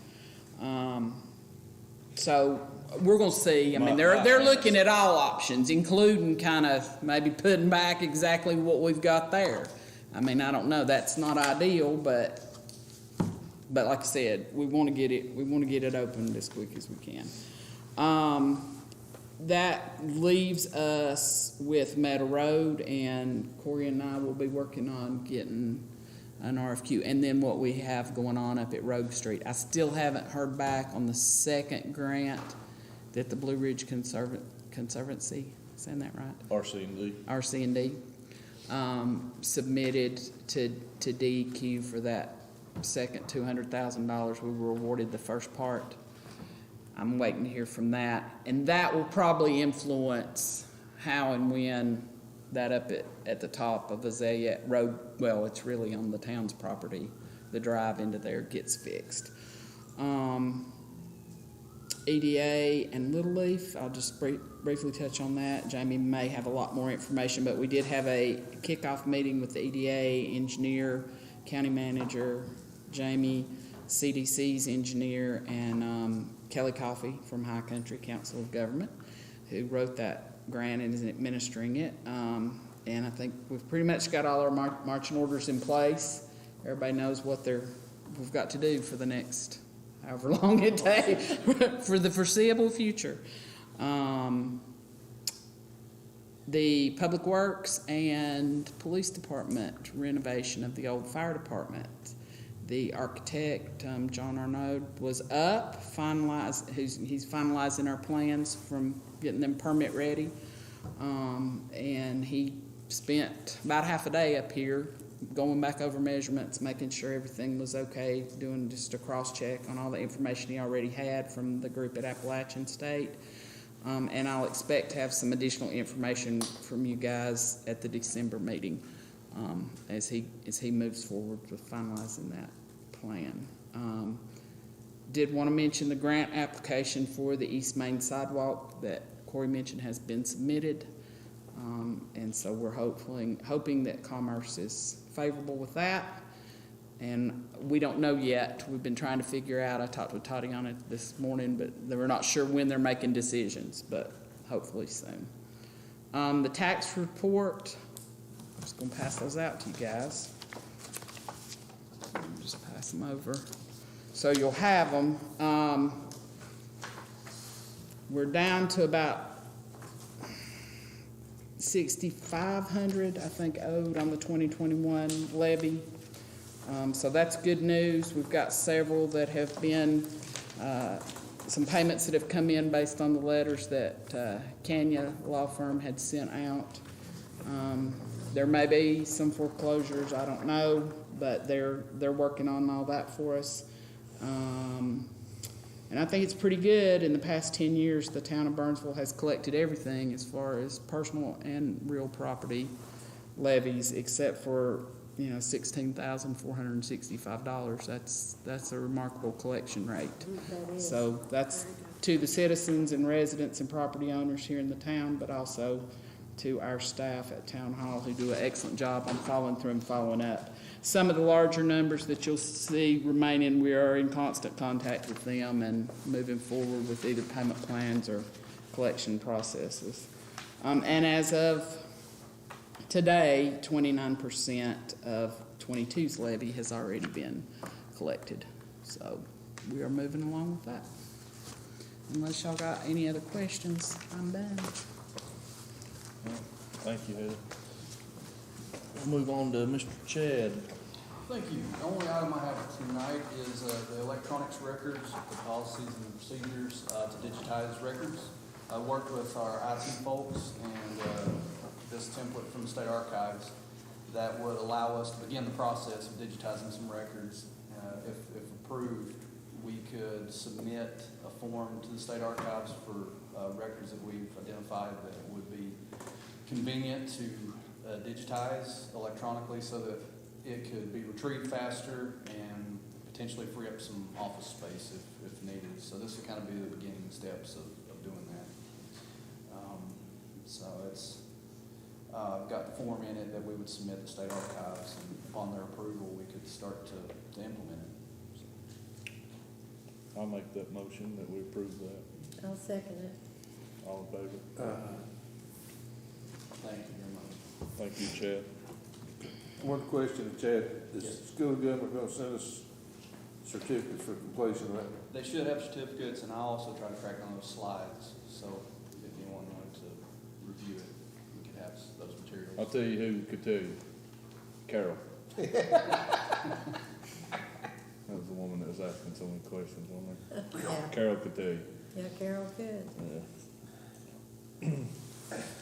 So we're gonna see. I mean, they're looking at all options, including kind of maybe putting back exactly what we've got there. I mean, I don't know. That's not ideal, but like I said, we want to get it open as quick as we can. That leaves us with Meadow Road, and Corey and I will be working on getting an RFQ. And then what we have going on up at Rogue Street. I still haven't heard back on the second grant that the Blue Ridge Conservancy, saying that right? RC&D. RC&D, submitted to DEQ for that second $200,000. We were awarded the first part. I'm waiting to hear from that. And that will probably influence how and when that up at the top of Azalea Road, well, it's really on the town's property, the drive into there gets fixed. EDA and Little Leaf, I'll just briefly touch on that. Jamie may have a lot more information, but we did have a kickoff meeting with the EDA engineer, county manager, Jamie, CDC's engineer, and Kelly Coffey from High Country Council of Government, who wrote that grant and is administering it. And I think we've pretty much got all our marching orders in place. Everybody knows what we've got to do for the next however long it takes for the foreseeable future. The Public Works and Police Department renovation of the old fire department. The architect, John Arnaud, was up, he's finalizing our plans from getting them permit ready. And he spent about half a day up here going back over measurements, making sure everything was okay, doing just a cross-check on all the information he already had from the group at Appalachian State. And I'll expect to have some additional information from you guys at the December meeting as he moves forward with finalizing that plan. Did want to mention the grant application for the East Main sidewalk that Corey mentioned has been submitted. And so we're hoping that Commerce is favorable with that. And we don't know yet. We've been trying to figure out. I talked with Tatiana this morning, but we're not sure when they're making decisions, but hopefully soon. The tax report, I'm just going to pass those out to you guys. Just pass them over. So you'll have them. We're down to about $6,500, I think, owed on the 2021 levy. So that's good news. We've got several that have been, some payments that have come in based on the letters that Kenya Law Firm had sent out. There may be some foreclosures, I don't know, but they're working on all that for us. And I think it's pretty good. In the past 10 years, the town of Burnsville has collected everything as far as personal and real property levies, except for $16,465. That's a remarkable collection rate. So that's to the citizens and residents and property owners here in the town, but also to our staff at Town Hall who do an excellent job on following through and following up. Some of the larger numbers that you'll see remaining, we are in constant contact with them and moving forward with either payment plans or collection processes. And as of today, 29% of 22's levy has already been collected. So we are moving along with that. Unless y'all got any other questions, I'm done. Thank you, Heather. We'll move on to Mr. Chad. Thank you. The only item I have tonight is the electronics records, the policies and procedures to digitize records. I worked with our IT folks and this template from the State Archives that would allow us to begin the process of digitizing some records. If approved, we could submit a form to the State Archives for records that we've identified that would be convenient to digitize electronically so that it could be retrieved faster and potentially free up some office space if needed. So this would kind of be the beginning steps of doing that. So it's got the form in it that we would submit to State Archives, and upon their approval, we could start to implement it. I'll make that motion that we approve that. I'll second it. All in favor? Thank you very much. Thank you, Chad. One question, Chad. Is the school government gonna send us certificates for completion of that? They should have certificates, and I'll also try to track down those slides, so if anyone wanted to review it, we could have those materials. I'll tell you who could tell you. Carol. That was the woman that was asking so many questions, wasn't there? Yeah, Carol could tell you. yeah, Carol could. Yeah.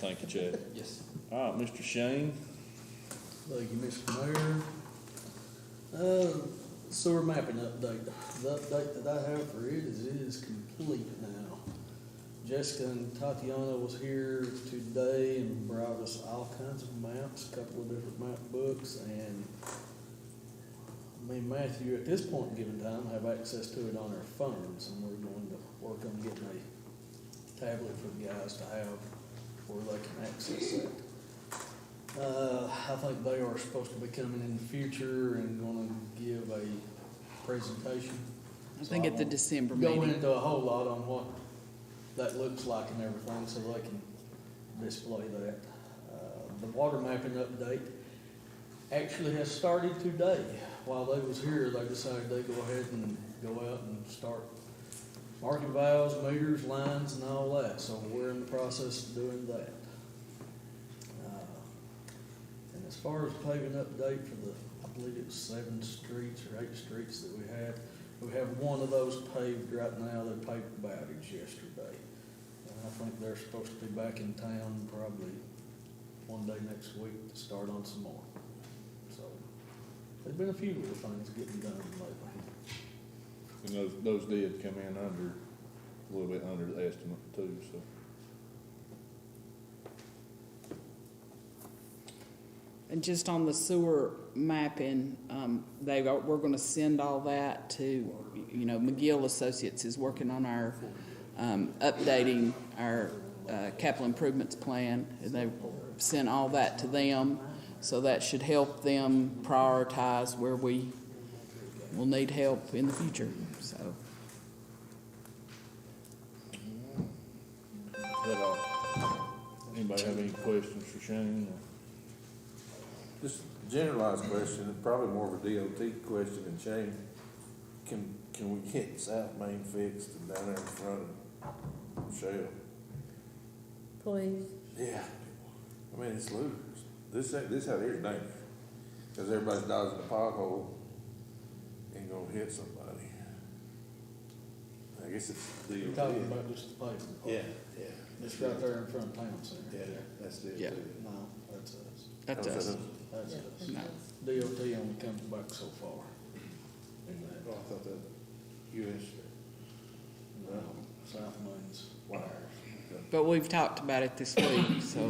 Thank you, Chad. Yes. All right, Mr. Shane. Thank you, Mr. Mayor. Sewer mapping update. The update that I have for it is complete now. Jessica and Tatiana was here today and brought us all kinds of maps, a couple of different map books, and me and Matthew, at this point in given time, have access to it on our phones, and we're going to work on getting a tablet for the guys to have where they can access that. I think they are supposed to be coming in the future and gonna give a presentation. I think at the December Go meeting. into a whole lot on what that looks like and everything, so they can display that. The water mapping update actually has started today. While they was here, they decided they'd go ahead and go out and start marking valves, meters, lines, and all that, so we're in the process of doing that. And as far as paving update for the, I believe it was 7 streets or 8 streets that we have one of those paved right now. They paved Bowditch yesterday. And I think they're supposed to be back in town probably one day next week to start on some more. So, there's been a few little things getting done lately. And those did come in under, a little bit under the estimate too, so. And just on the sewer mapping, we're gonna send all that to, McGill Associates is working on our, updating our, capital improvements plan. And they sent all that to them, so that should help them prioritize where we will need help in the future, so. Is that all? Anybody have any questions for Shane? Just a generalized question, probably more of a DOT question than Shane. Can we get South Main fixed and down there in front of Shell? Please. Yeah. I mean, it's ludicrous. This out here is dangerous, because everybody's dodging the pothole and gonna hit somebody. I guess it's DOT. You're talking about just the pavement. Yeah. It's right there in front of town center. Yeah, that's DOT. Yeah. No, that's us. That's us. That's us. No. DOT only comes back so far. In that. Oh, I thought that US. No, South Main's wires. But we've talked about it this week, so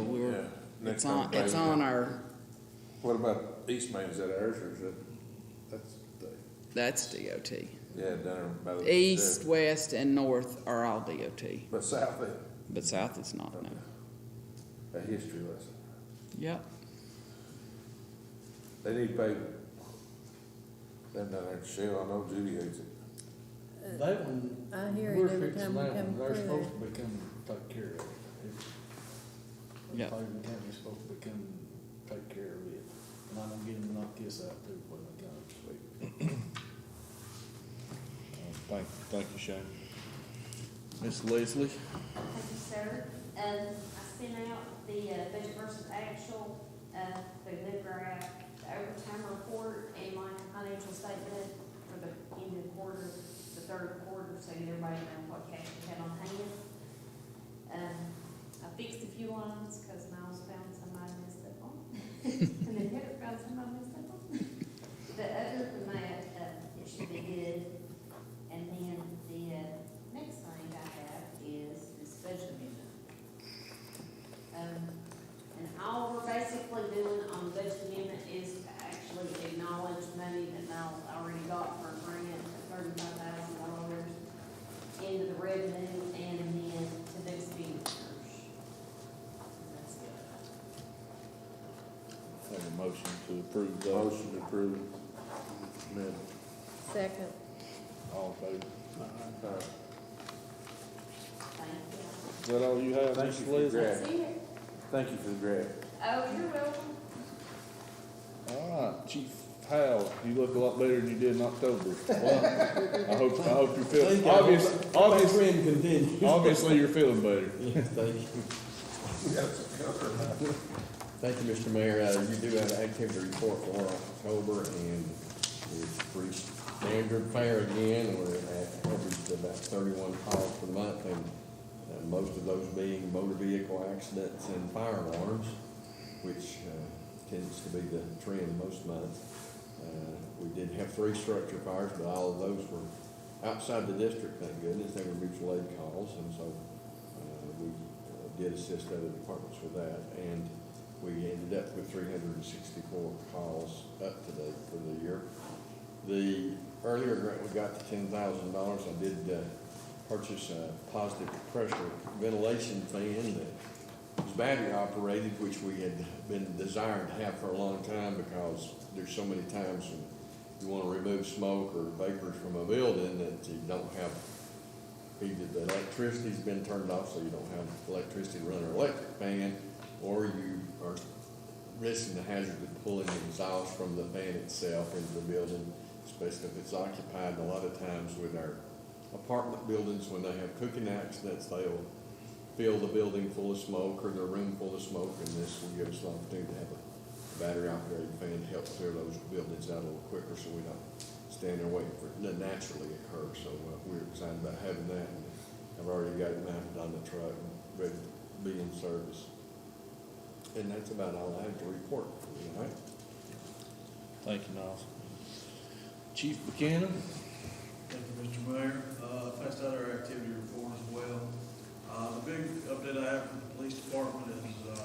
Yeah. it's on our, What about East Main, is that ours or is that, that's DOT. yeah, down there by the. East, west, and north are all DOT, But south, but south is not, no. a history lesson. Yep. They need pavement. Them down there at Shell, I know Judy hates it. That one, I hear we're it every fixing time we that come one. They're through supposed there. to become, take care of it. Yeah. Paving company's supposed to become, take care of it. And I'm gonna get them to knock this out too when they come. Thank you, Shane. Miss Leslie? Thank you, sir. I sent out the budget versus actual, the LibGraph, the overtime report, and my financial statement for the end of the quarter, the third quarter, so everybody knows what cash we had on hand. I fixed a few lines, because Miles found somebody messed up on, and then Heather found somebody messed up on. But other than that, it should be good. And then the next thing I have is this budget amendment. And all we're basically doing on the budget amendment is to actually acknowledge money that Niles already got for a grant of $35,000 into the revenue and then to the expenditures. That's it. Have a motion to approve that. Motion to approve. Man. Second. All in favor? Thank you. Is that all you have, Thank Miss you for the Leslie? graph. That's it. Thank you for the graph. Oh, you're welcome. All right, Chief Hal, you look a lot better than you did in October. Well, I hope you're feeling, obviously you're feeling better. Thank you. Thank you, Mr. Mayor. You do have an activity report for October, and it's pretty standard fare again. We're at average about 31 calls for the month, and most of those being motor vehicle accidents and fire alarms, which tends to be the trend most months. We did have 3 structure fires, but all of those were outside the district, thank goodness. They were mutual aid calls, and so we did assist other departments with that. And we ended up with 364 calls up to date for the year. The earlier grant we got to $10,000. I did purchase a positive pressure ventilation fan that was battery operated, which we had been desired to have for a long time, because there's so many times when you want to remove smoke or vapors from a building that you don't have, either the electricity's been turned off, so you don't have electricity to run an electric fan, or you are risking the hazard of pulling the exhaust from the fan itself into the building, especially if it's occupied. A lot of times with our apartment buildings, when they have cooking accidents, they'll fill the building full of smoke, or their room full of smoke, and this will give us an opportunity to have a battery operated fan to help clear those buildings out a little quicker, so we don't stand there waiting for it to naturally occur. So we're excited about having that, and I've already got it mounted on the truck and ready to be in service. And that's about all I have to report for tonight. Thank you, Niles. Chief Buchanan? Thank you, Mr. Mayor. Passed out our activity report as well. The big update I have from the police department is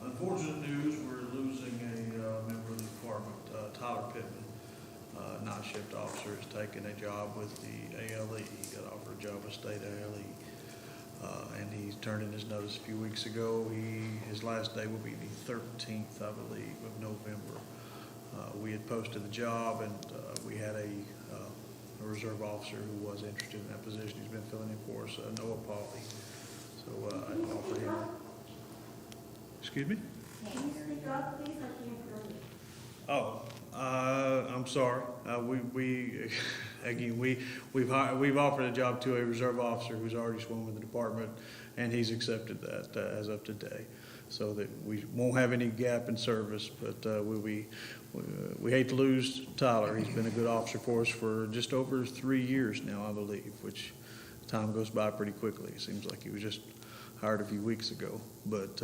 unfortunate news. We're losing a member of the department, Tyler Pittman, night shift officer, has taken a job with the ALE. He got offered a job with state ALE. And he's turned in his notice a few weeks ago. His last day will be the 13th, I believe, of November. We had posted the job, and we had a reserve officer who was interested in that position. He's been filling in for us, Noah Pauley. So I offered him. Excuse me? Can you speak up, please? I can't hear you. Oh, I'm sorry. We've offered a job to a reserve officer who's already sworn with the department, and he's accepted that as of today, so that we won't have any gap in service. But we hate to lose Tyler. He's been a good officer for us for just over 3 years now, I believe, which time goes by pretty quickly. It seems like he was just hired a few weeks ago, but.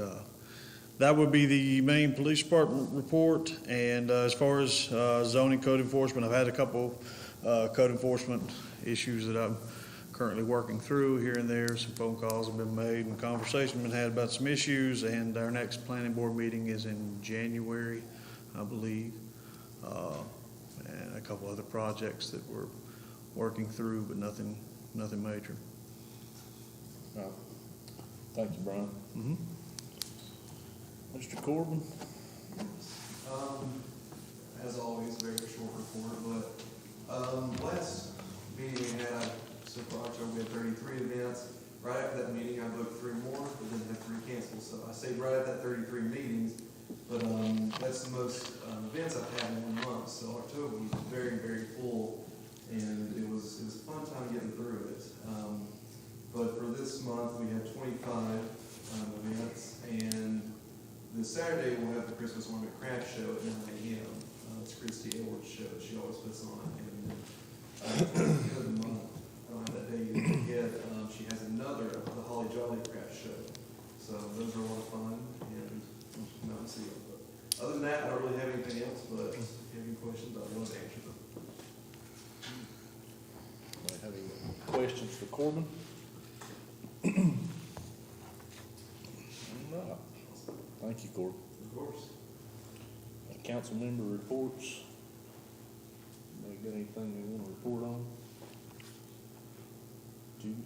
That would be the main police department report. And as far as zoning code enforcement, I've had a couple code enforcement issues that I'm currently working through here and there. Some phone calls have been made and conversation been had about some issues, and our next planning board meeting is in January, I believe. And a couple other projects that we're working through, but nothing major. Thank you, Brian. Mm-hmm. Mr. Corbin? As always, very short report, but last meeting we had, so far October, we had 33 events. Right after that meeting, I booked 3 more, but then had 3 canceled. So I stayed right at that 33 meetings, but that's the most events I've had in 1 month. So October was very, very full, and it was a fun time getting through it. But for this month, we had 25 events, and this Saturday, we'll have the Christmas Ornament Craft Show at 9 a.m. It's Christy Edwards' show that she always puts on. And the end of the month, that day ahead, she has another, the Holly Jolly Craft Show. So those are a lot of fun, and you can come out and see them. But other than that, I don't really have anything else, but if you have any questions, I'd love to answer them. Anybody have any questions for Corbin? No. Thank you, Corbin. Of course. Council member reports. Anybody got anything they want to report on? Judy?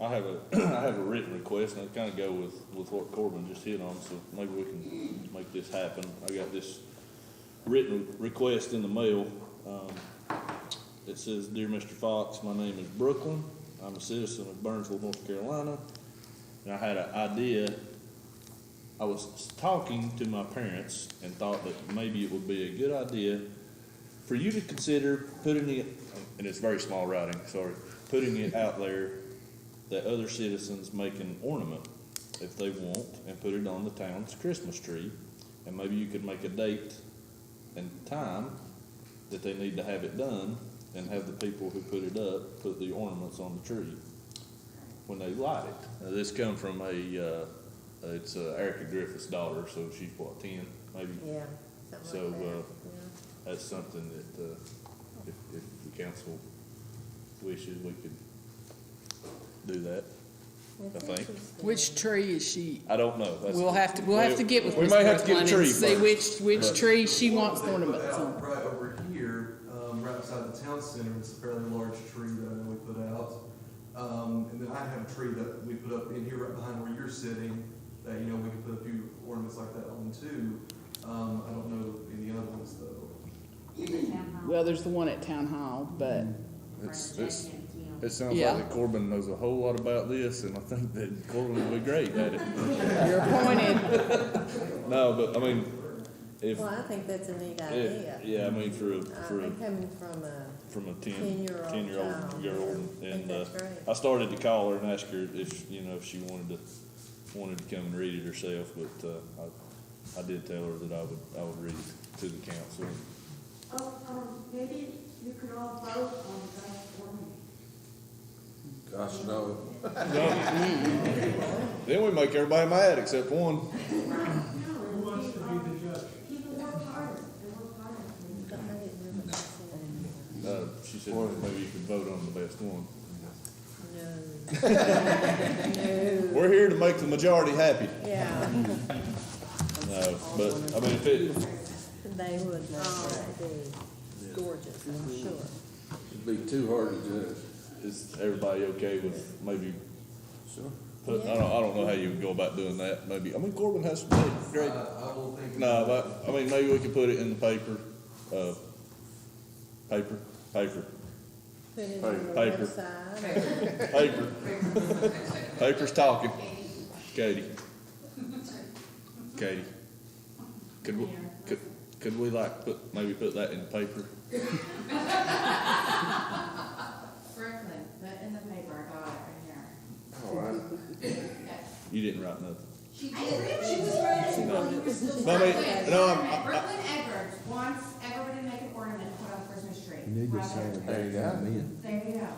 I have a written request, and I kind of go with what Corbin just hit on, so maybe we can make this happen. I got this written request in the mail. It says, "Dear Mr. Fox, my name is Brooklyn. I'm a citizen of Burnsville, North Carolina, and I had an idea I was talking to my parents and thought that maybe it would be a good idea for you to consider putting it, and it's very small writing, sorry, putting it out there that other citizens make an ornament if they want and put it on the town's Christmas tree. And maybe you could make a date and time that they need to have it done and have the people who put it up put the ornaments on the tree when they light it. Now, this come from it's Erica Griffith's daughter, so she's what, 10 maybe? Yeah, So, something like that, yeah. That's something that, if the council wishes, we could do that, I think. Which tree is she? I don't know. That's- We'll have to get with We Ms. may have to get a Brooklyn tree and see first, which but- tree she wants They put ornaments out on. right over here, right beside the town center, it's a fairly large tree that I know we put out. And then I have a tree that we put up in here right behind where you're sitting, that, you know, we could put a few ornaments like that on too. I don't know any other ones though. Well, there's the one at Town Hall, but It sounds Yeah. like that Corbin knows a whole lot about this, and I think that Corbin would be great at it. you're appointed. No, but I mean, if, Well, I think that's a neat idea. yeah, I mean, I think coming from a a 10-year-old 10-year-old child, girl, I think and, that's great. I started to call her and ask her if, if she wanted to come and read it herself, but, I did tell her that I would read it to the council. Maybe you could all vote on that for me. Gosh, no. Then we make everybody mad except one. Who wants to be the judge? People work harder, they work harder. She said maybe you could vote on the best one. No. We're here to make the majority happy. Yeah, No, but, I mean, if it, they would be gorgeous, I'm sure. It'd be too hard to judge. is everybody okay with maybe Sure. put, I don't know how you would go about doing that, maybe, I mean, Corbin has some great, I will think. no, but, I mean, maybe we could put it in the paper, paper. Put it on the Paper. website. Paper. Paper's talking. Katie. Could we like maybe put that in the paper? Brooklyn, put in the paper, I got it right here. All right. You didn't write nothing. She did, she was ready. No. You were still No, I mean, Brooklyn. no, I'm- Brooklyn Edwards wants everybody to make an ornament to put on Christmas tree. Right there. There you go. There you go.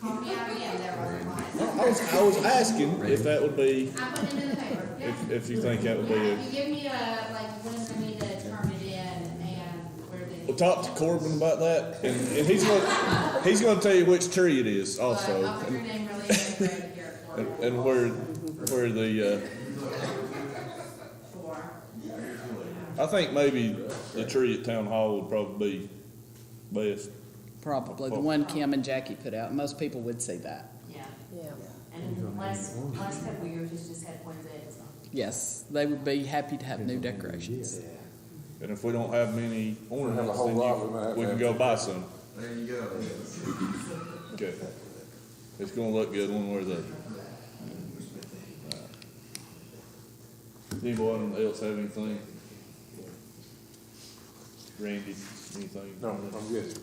Call me out again, there wasn't I was asking if that would be, I put it in the paper, yeah. if you think that would be Yeah, a, you give me like, when's I need to turn it in and where they. we'll talk to Corbin about that, and he's gonna tell you which tree it is also. I'll put your name really in right here for it. And where the, Sure. I think maybe the tree at Town Hall would probably be best. Probably, the one Kim and Jackie put out, most people would see that. Yeah, Yeah. and in the last couple of years, it's just had Quinzettes on. Yes, they would be happy to have new decorations. And if we don't have many ornaments, have a whole then lot, we might have to we can have go two. buy some. There you go. Okay. It's gonna look good one way or the other. Anyone else have anything? Randy, anything? No, I'm good.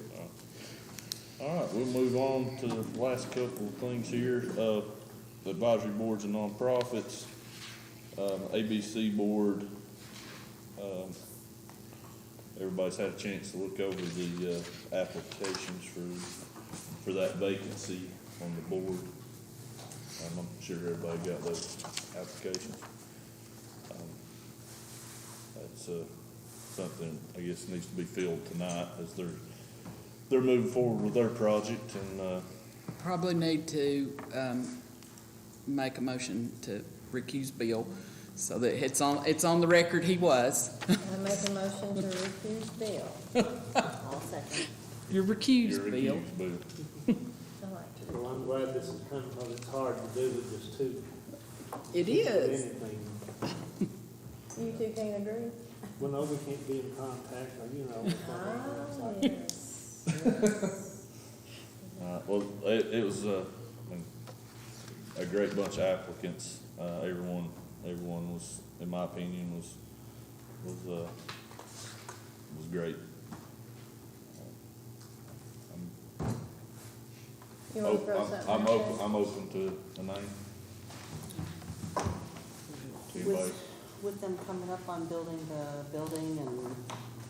All right, we'll move on to the last couple of things here. The advisory boards and nonprofits, ABC board. Everybody's had a chance to look over the applications for that vacancy on the board. I'm sure everybody got those applications. That's something I guess needs to be filled tonight as they're moving forward with their project, and Probably need to make a motion to recuse Bill, so that it's on the record he was. I make a motion to recuse Bill. I'll second. You're recused, you're Bill. accused, Bill. I like to. Well, I'm glad this is coming, because it's hard to do with just two. It is. Anything. You two can't agree? Well, no, we can't be in contact, or, you know. Ah, yes. Well, it was a great bunch of applicants. Everyone everyone was, in my opinion, was great. You wanna throw something out there? I'm open to a name. Anybody? With them coming up on building the building and,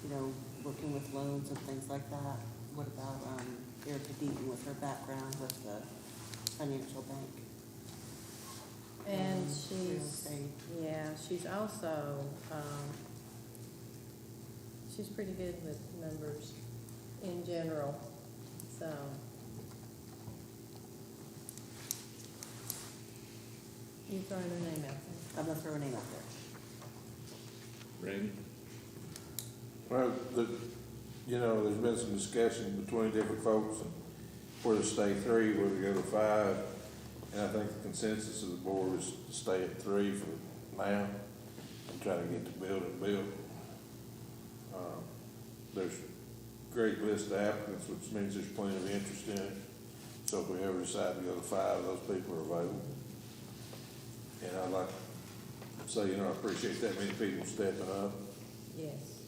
you know, working with loans and things like that, what about, Erica Deaton with her background with the financial bank? And Real she's, estate. yeah, she's also, she's pretty good with numbers in general, so. You throwing her name out there? I'm gonna throw her name out there. Randy? Well, you know, there's been some discussion between different folks and whether to stay 3, whether to go to 5. And I think the consensus of the board is to stay at 3 for now and try to get the building built. There's a great list of applicants, which means there's plenty of interest in it. So if we ever decide to go to 5, those people are available. And I'd like to say, you know, I appreciate that many people stepping up. Yes.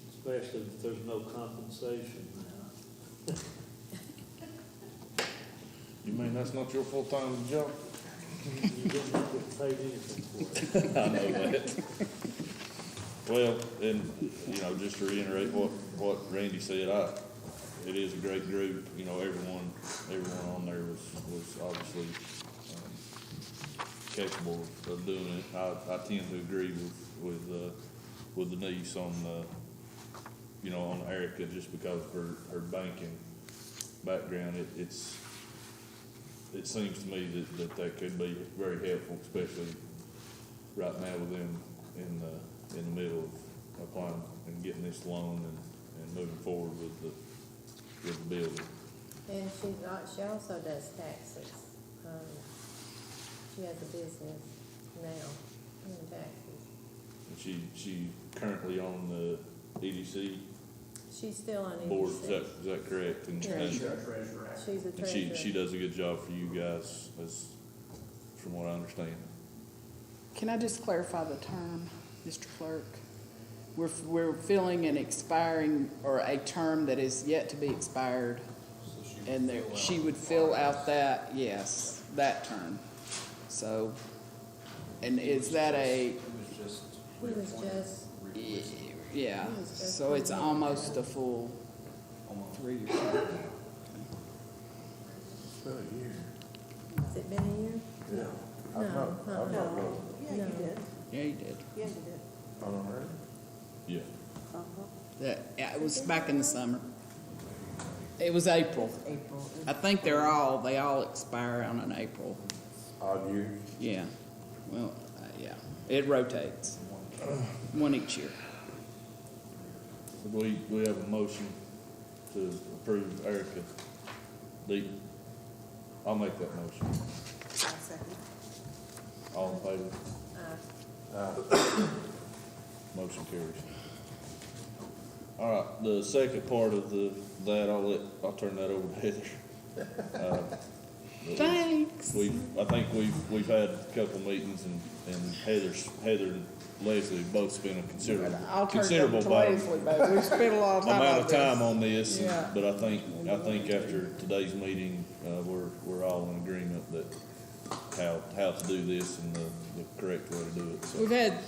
Especially if there's no compensation now. You mean that's not your full-time job? You didn't get paid anything for it. I know that. Well, and, you know, just to reiterate what Randy said, it is a great group, you know, everyone on there was obviously, capable of doing it. I tend to agree with the niece on you know, on Erica, just because of her banking background. It seems to me that could be very helpful, especially right now with them in the middle of applying and getting this loan and moving forward with the building. And she also does taxes. She has a business now in taxes. And she currently on the EDC She's still on EDC. board, is that correct? And, Treasurer. and She's a treasurer. she does a good job for you guys, as from what I understand. Can I just clarify the term, Mr. Clerk? We're filling an expiring, or a term that is yet to be expired, and she would fill out that, yes, that term. So, and is that He was just, yeah, He was just so it's one. almost a full 3-year term. It's been a year. has it been a year? Yeah. No, I'm not No, voting. yeah, you did. Yeah, you did. Yeah, you did. I don't know. Yeah. Uh-huh. Yeah, it was back in the summer. It was April. April. I think they all expire on an April. Odd years. Yeah, well, yeah, it rotates, one each year. We have a motion to approve Erica Deaton. I'll make that motion. I'll second. All in favor? Motion carries. All right, the second part of that, I'll turn that over to Heather. Thanks. I think we've had a couple meetings and Heather and Leslie both spent a I'll turn it considerable over to Leslie, but we spent a lot of time amount on of this. time on this. Yeah. But I think after today's meeting, we're all in agreement that how to do this and the correct way to do it. So. We've had,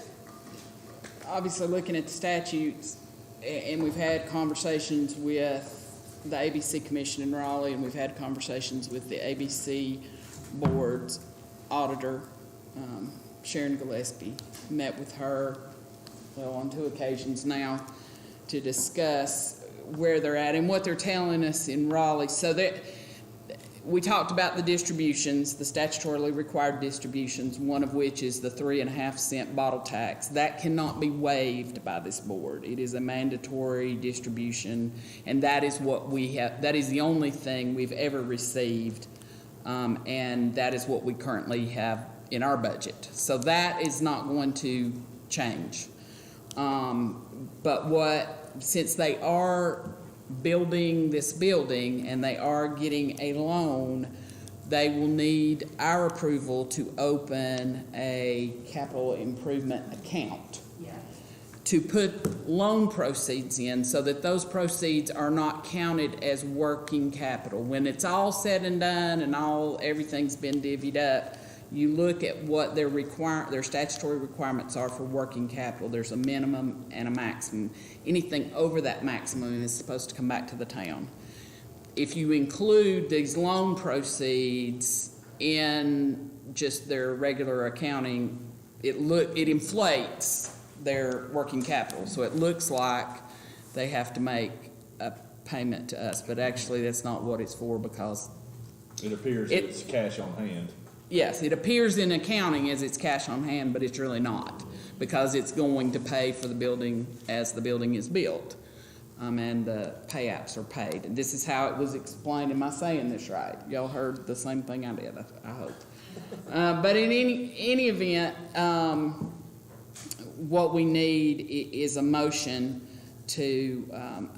obviously looking at the statutes, and we've had conversations with the ABC Commission in Raleigh, and we've had conversations with the ABC Board's auditor, Sharon Gillespie. Met with her, well, on 2 occasions now, to discuss where they're at and what they're telling us in Raleigh. So that we talked about the distributions, the statutorily required distributions, one of which is the 3.5-cent bottle tax. That cannot be waived by this board. It is a mandatory distribution, and that is what we have. That is the only thing we've ever received, and that is what we currently have in our budget. So that is not going to change. But since they are building this building and they are getting a loan, they will need our approval to open a capital improvement account to put loan proceeds in so that those proceeds are not counted as working capital. When it's all said and done and everything's been divvied up, you look at what their statutory requirements are for working capital. There's a minimum and a maximum. Anything over that maximum is supposed to come back to the town. If you include these loan proceeds in just their regular accounting, it inflates their working capital. So it looks like they have to make a payment to us, but actually that's not what it's for, because It appears it's cash on hand. yes, it appears in accounting as it's cash on hand, but it's really not, because it's going to pay for the building as the building is built. And the payouts are paid. And this is how it was explained. Am I saying this right? Y'all heard the same thing I did, I hope. But in any event, what we need is a motion to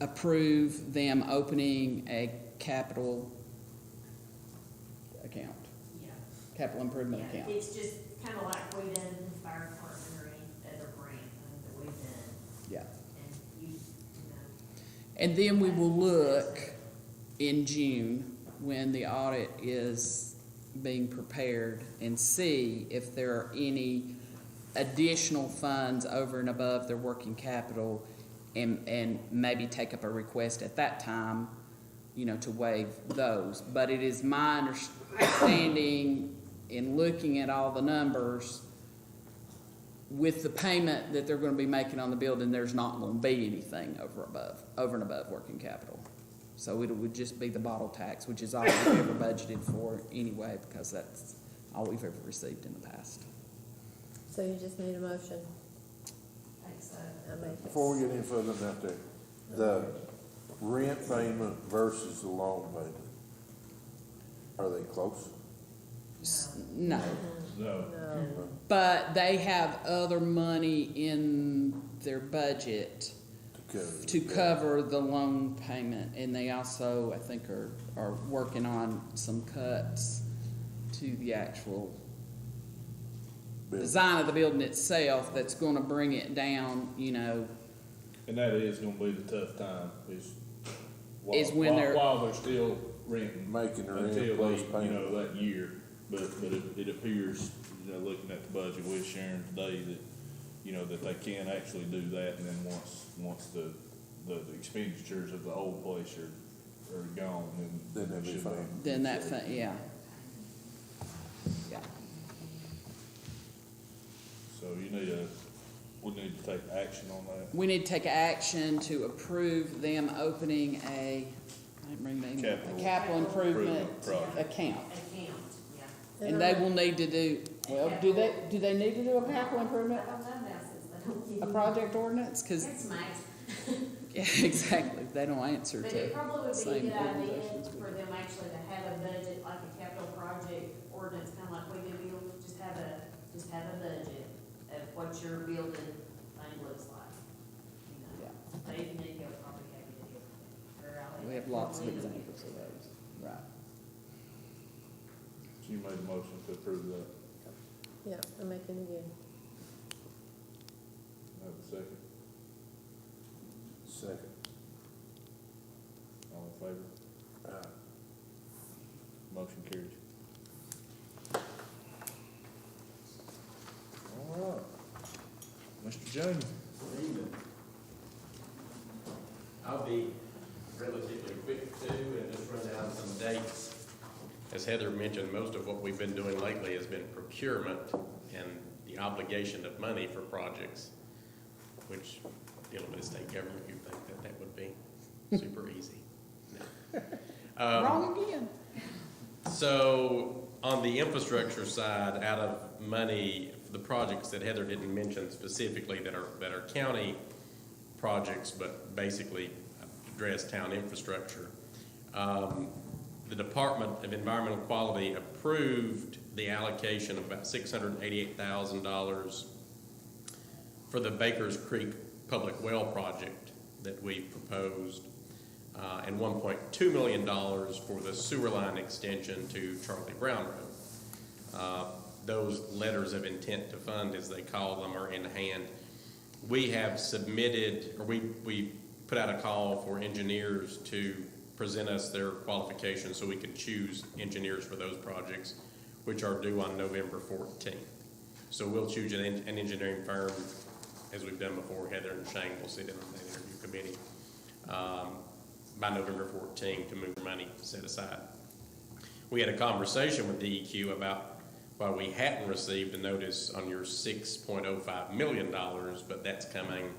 approve them opening a capital account. Yeah. Capital improvement Yeah, account. it's just kind of like we done in the fire department or any other grant that we've done. Yeah. And you know. And then we will look in June when the audit is being prepared and see if there are any additional funds over and above their working capital, and maybe take up a request at that time, to waive those. But it is my understanding in looking at all the numbers, with the payment that they're going to be making on the building, there's not going to be anything over and above working capital. So it would just be the bottle tax, which is all we've ever budgeted for anyway, because that's all we've ever received in the past. So you just need a motion? Thanks, I make it. Before we get any further than that, the rent payment versus the loan payment, are they close? No. No. But they have other money in their budget to cover the loan payment, and they also, I think, are working on some cuts to the actual design of the building itself that's going to bring it down, And that is gonna be the tough time, Is when while they're still renting. Making the rent until plus they, payment. that year. But it appears, looking at the budget with Sharon today, that, that they can actually do that, and then once the expenditures of the old place are gone, Then they'll be should fine. then that, yeah. Yeah. So we need to take action on that. We need to take action to approve them opening a capital improvement project. account. Account, yeah. And they will need to do, do they need to do a capital improvement, I don't know now since they don't give a you- project ordinance? Because, It's max. yeah, exactly, they don't answer But to it probably would be a same good idea organizations. for them actually to have a budget, like a capital project ordinance, kind of like we do, just have a budget of what your building thing looks like. Dave and Nick will probably have a deal. Or I'll We have lots of examples of those, right. So you made a motion to approve that. Yeah, I'm making it again. Have a second. Second. All in favor? Motion carries. All right. Mr. Jones. Good evening. I'll be relatively quick too, and just run down some dates. As Heather mentioned, most of what we've been doing lately has been procurement and the obligation of money for projects, which, dealing with the state government, you'd think that would be super easy. No. Wrong again. So on the infrastructure side, out of money, the projects that Heather didn't mention specifically that are county projects, but basically address town infrastructure. The Department of Environmental Quality approved the allocation of about $688,000 for the Bakers Creek Public Well project that we proposed. and $1.2 million for the sewer line extension to Charlie Brown Road. Those letters of intent to fund, as they call them, are in hand. We have submitted, or we put out a call for engineers to present us their qualifications so we could choose engineers for those projects, which are due on November 14th. So we'll choose an engineering firm, as we've done before. Heather and Shane will sit in on that interview committee by November 14th to move money set aside. We had a conversation with DEQ about why we hadn't received a notice on your $6.05 million, but that's coming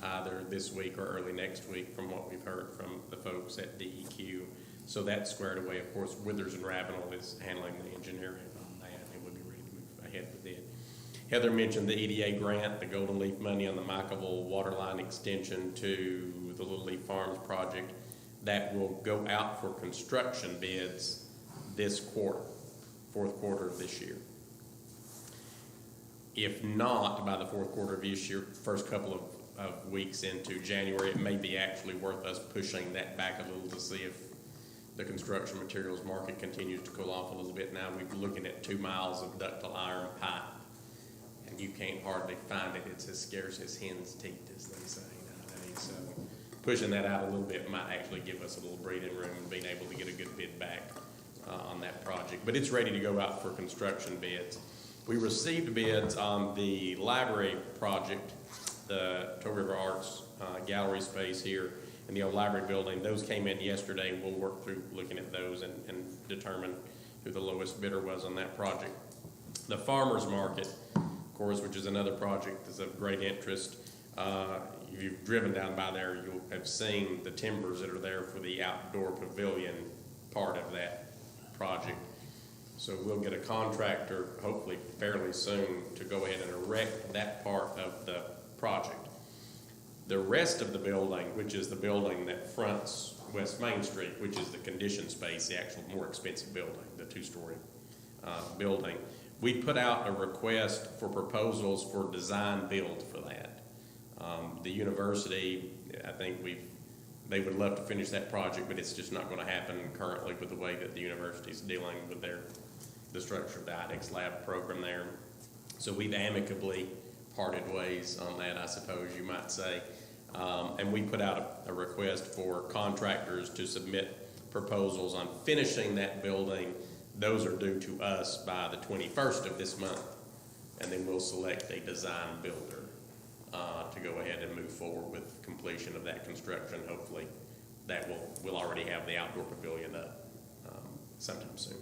either this week or early next week from what we've heard from the folks at DEQ. So that's squared away. Of course, Withers and Ravenel is handling the engineering on that, and we'll be ready to move ahead with it. Heather mentioned the EDA grant, the Golden Leaf money on the Michaelville water line extension to the Little Leaf Farms project. That will go out for construction bids this quarter, fourth quarter of this year. If not, by the fourth quarter of this year, first couple of weeks into January, it may be actually worth us pushing that back a little to see if the construction materials market continues to cool off a little bit. Now we're looking at 2 miles of ductile iron pipe, and you can't hardly find it. It's as scarce as hen's teeth, as they say nowadays. So pushing that out a little bit might actually give us a little breathing room and being able to get a good bid back on that project. But it's ready to go out for construction bids. We received bids on the library project, the Toe River Arts gallery space here in the old library building. Those came in yesterday. We'll work through looking at those and determine who the lowest bidder was on that project. The farmers market, of course, which is another project that's of great interest. If you've driven down by there, you'll have seen the timbers that are there for the outdoor pavilion part of that project. So we'll get a contractor, hopefully fairly soon, to go ahead and erect that part of the project. The rest of the building, which is the building that fronts West Main Street, which is the condition space, the actual more expensive building, the 2-story building, we put out a request for proposals for design build for that. The university, I think they would love to finish that project, but it's just not going to happen currently with the way that the university is dealing with the structure of the IDEX lab program there. So we've amicably parted ways on that, I suppose you might say. And we put out a request for contractors to submit proposals on finishing that building. Those are due to us by the 21st of this month. And then we'll select a design builder to go ahead and move forward with completion of that construction. Hopefully that we'll already have the outdoor pavilion up sometime soon.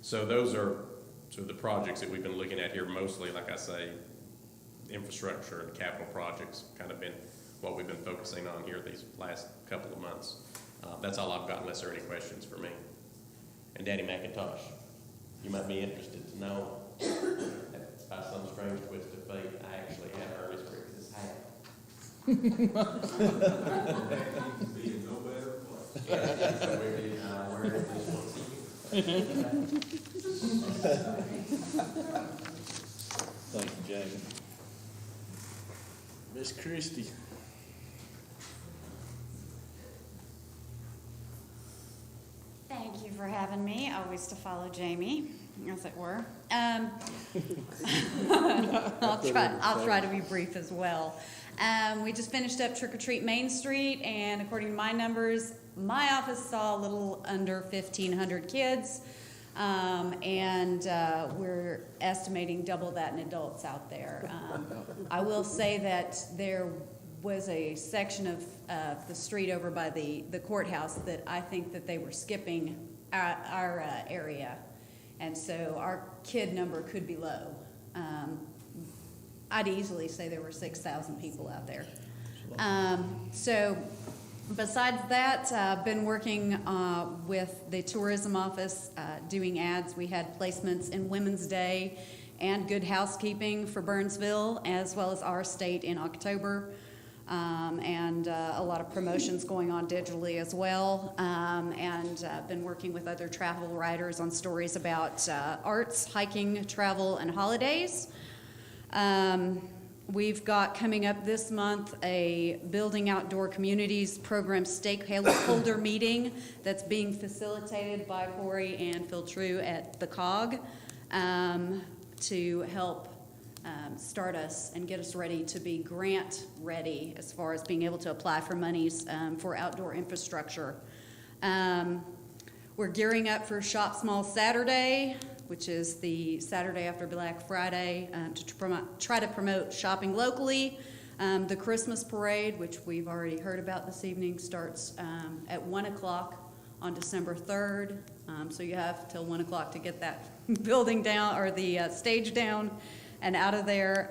So those are sort of the projects that we've been looking at here, mostly, like I say, infrastructure and capital projects kind of been what we've been focusing on here these last couple of months. That's all I've got, unless there are any questions for me. And Danny McIntosh, you might be interested to know that by some strange twist of fate, I actually had Ernest Briggs' hat. No better place. Where is this one? Thank you, Jamie. Miss Christie. Thank you for having me, always to follow Jamie, as it were. I'll try to be brief as well. We just finished up Trick or Treat Main Street, and according to my numbers, my office saw a little under 1,500 kids, and we're estimating double that in adults out there. I will say that there was a section of the street over by the courthouse that I think that they were skipping our area, and so our kid number could be low. I'd easily say there were 6,000 people out there. So besides that, I've been working with the tourism office, doing ads. We had placements in Women's Day and Good Housekeeping for Burnsville, as well as Our State in October. And a lot of promotions going on digitally as well. And been working with other travel writers on stories about arts, hiking, travel, and holidays. We've got coming up this month a Building Outdoor Communities Program stakeholder meeting that's being facilitated by Corey and Phil True at the COG to help start us and get us ready to be grant ready as far as being able to apply for monies for outdoor infrastructure. We're gearing up for Shop Small Saturday, which is the Saturday after Black Friday, to try to promote shopping locally. The Christmas parade, which we've already heard about this evening, starts at 1 o'clock on December 3rd. So you have till 1 o'clock to get that building down, or the stage down and out of there.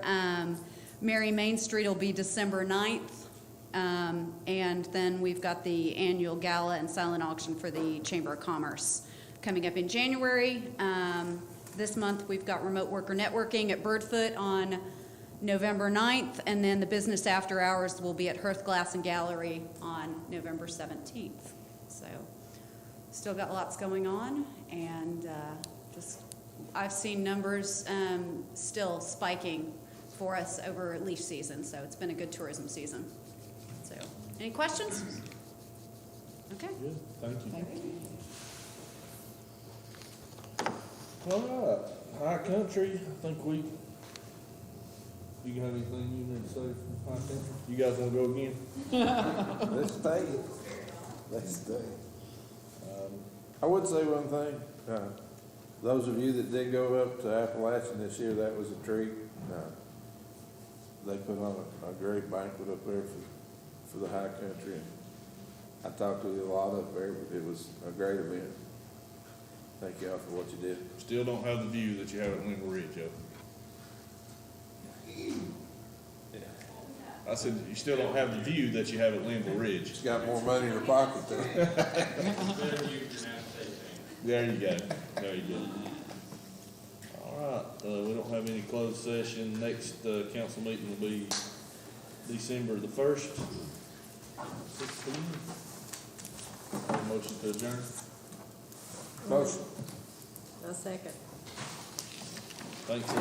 Merry Main Street will be December 9th. And then we've got the annual gala and silent auction for the Chamber of Commerce coming up in January. This month we've got remote worker networking at Birdfoot on November 9th, and then the business after hours will be at Hearth Glass and Gallery on November 17th. So still got lots going on, and I've seen numbers still spiking for us over leaf season, so it's been a good tourism season. So, any questions? Okay. Good, thank you. Thank you. All right, High Country, I think you got anything you need to say from High Country? You guys wanna go again? Let's stay. Let's stay. I would say one thing. Those of you that did go up to Appalachian this year, that was a treat. They put on a great banquet up there for the High Country. I talked to you a lot up there, but it was a great event. Thank y'all for what you did. Still don't have the view that you have at Lingle Ridge, Joe. I said, you still don't have the view that you have at Lingle Ridge. She's got more money in her pocket than. There you go, there you go. All right, we don't have any closed session. Next, council meeting will be December the 1st, 6 p.m. Motion to adjourn. Motion. A second. Thanks.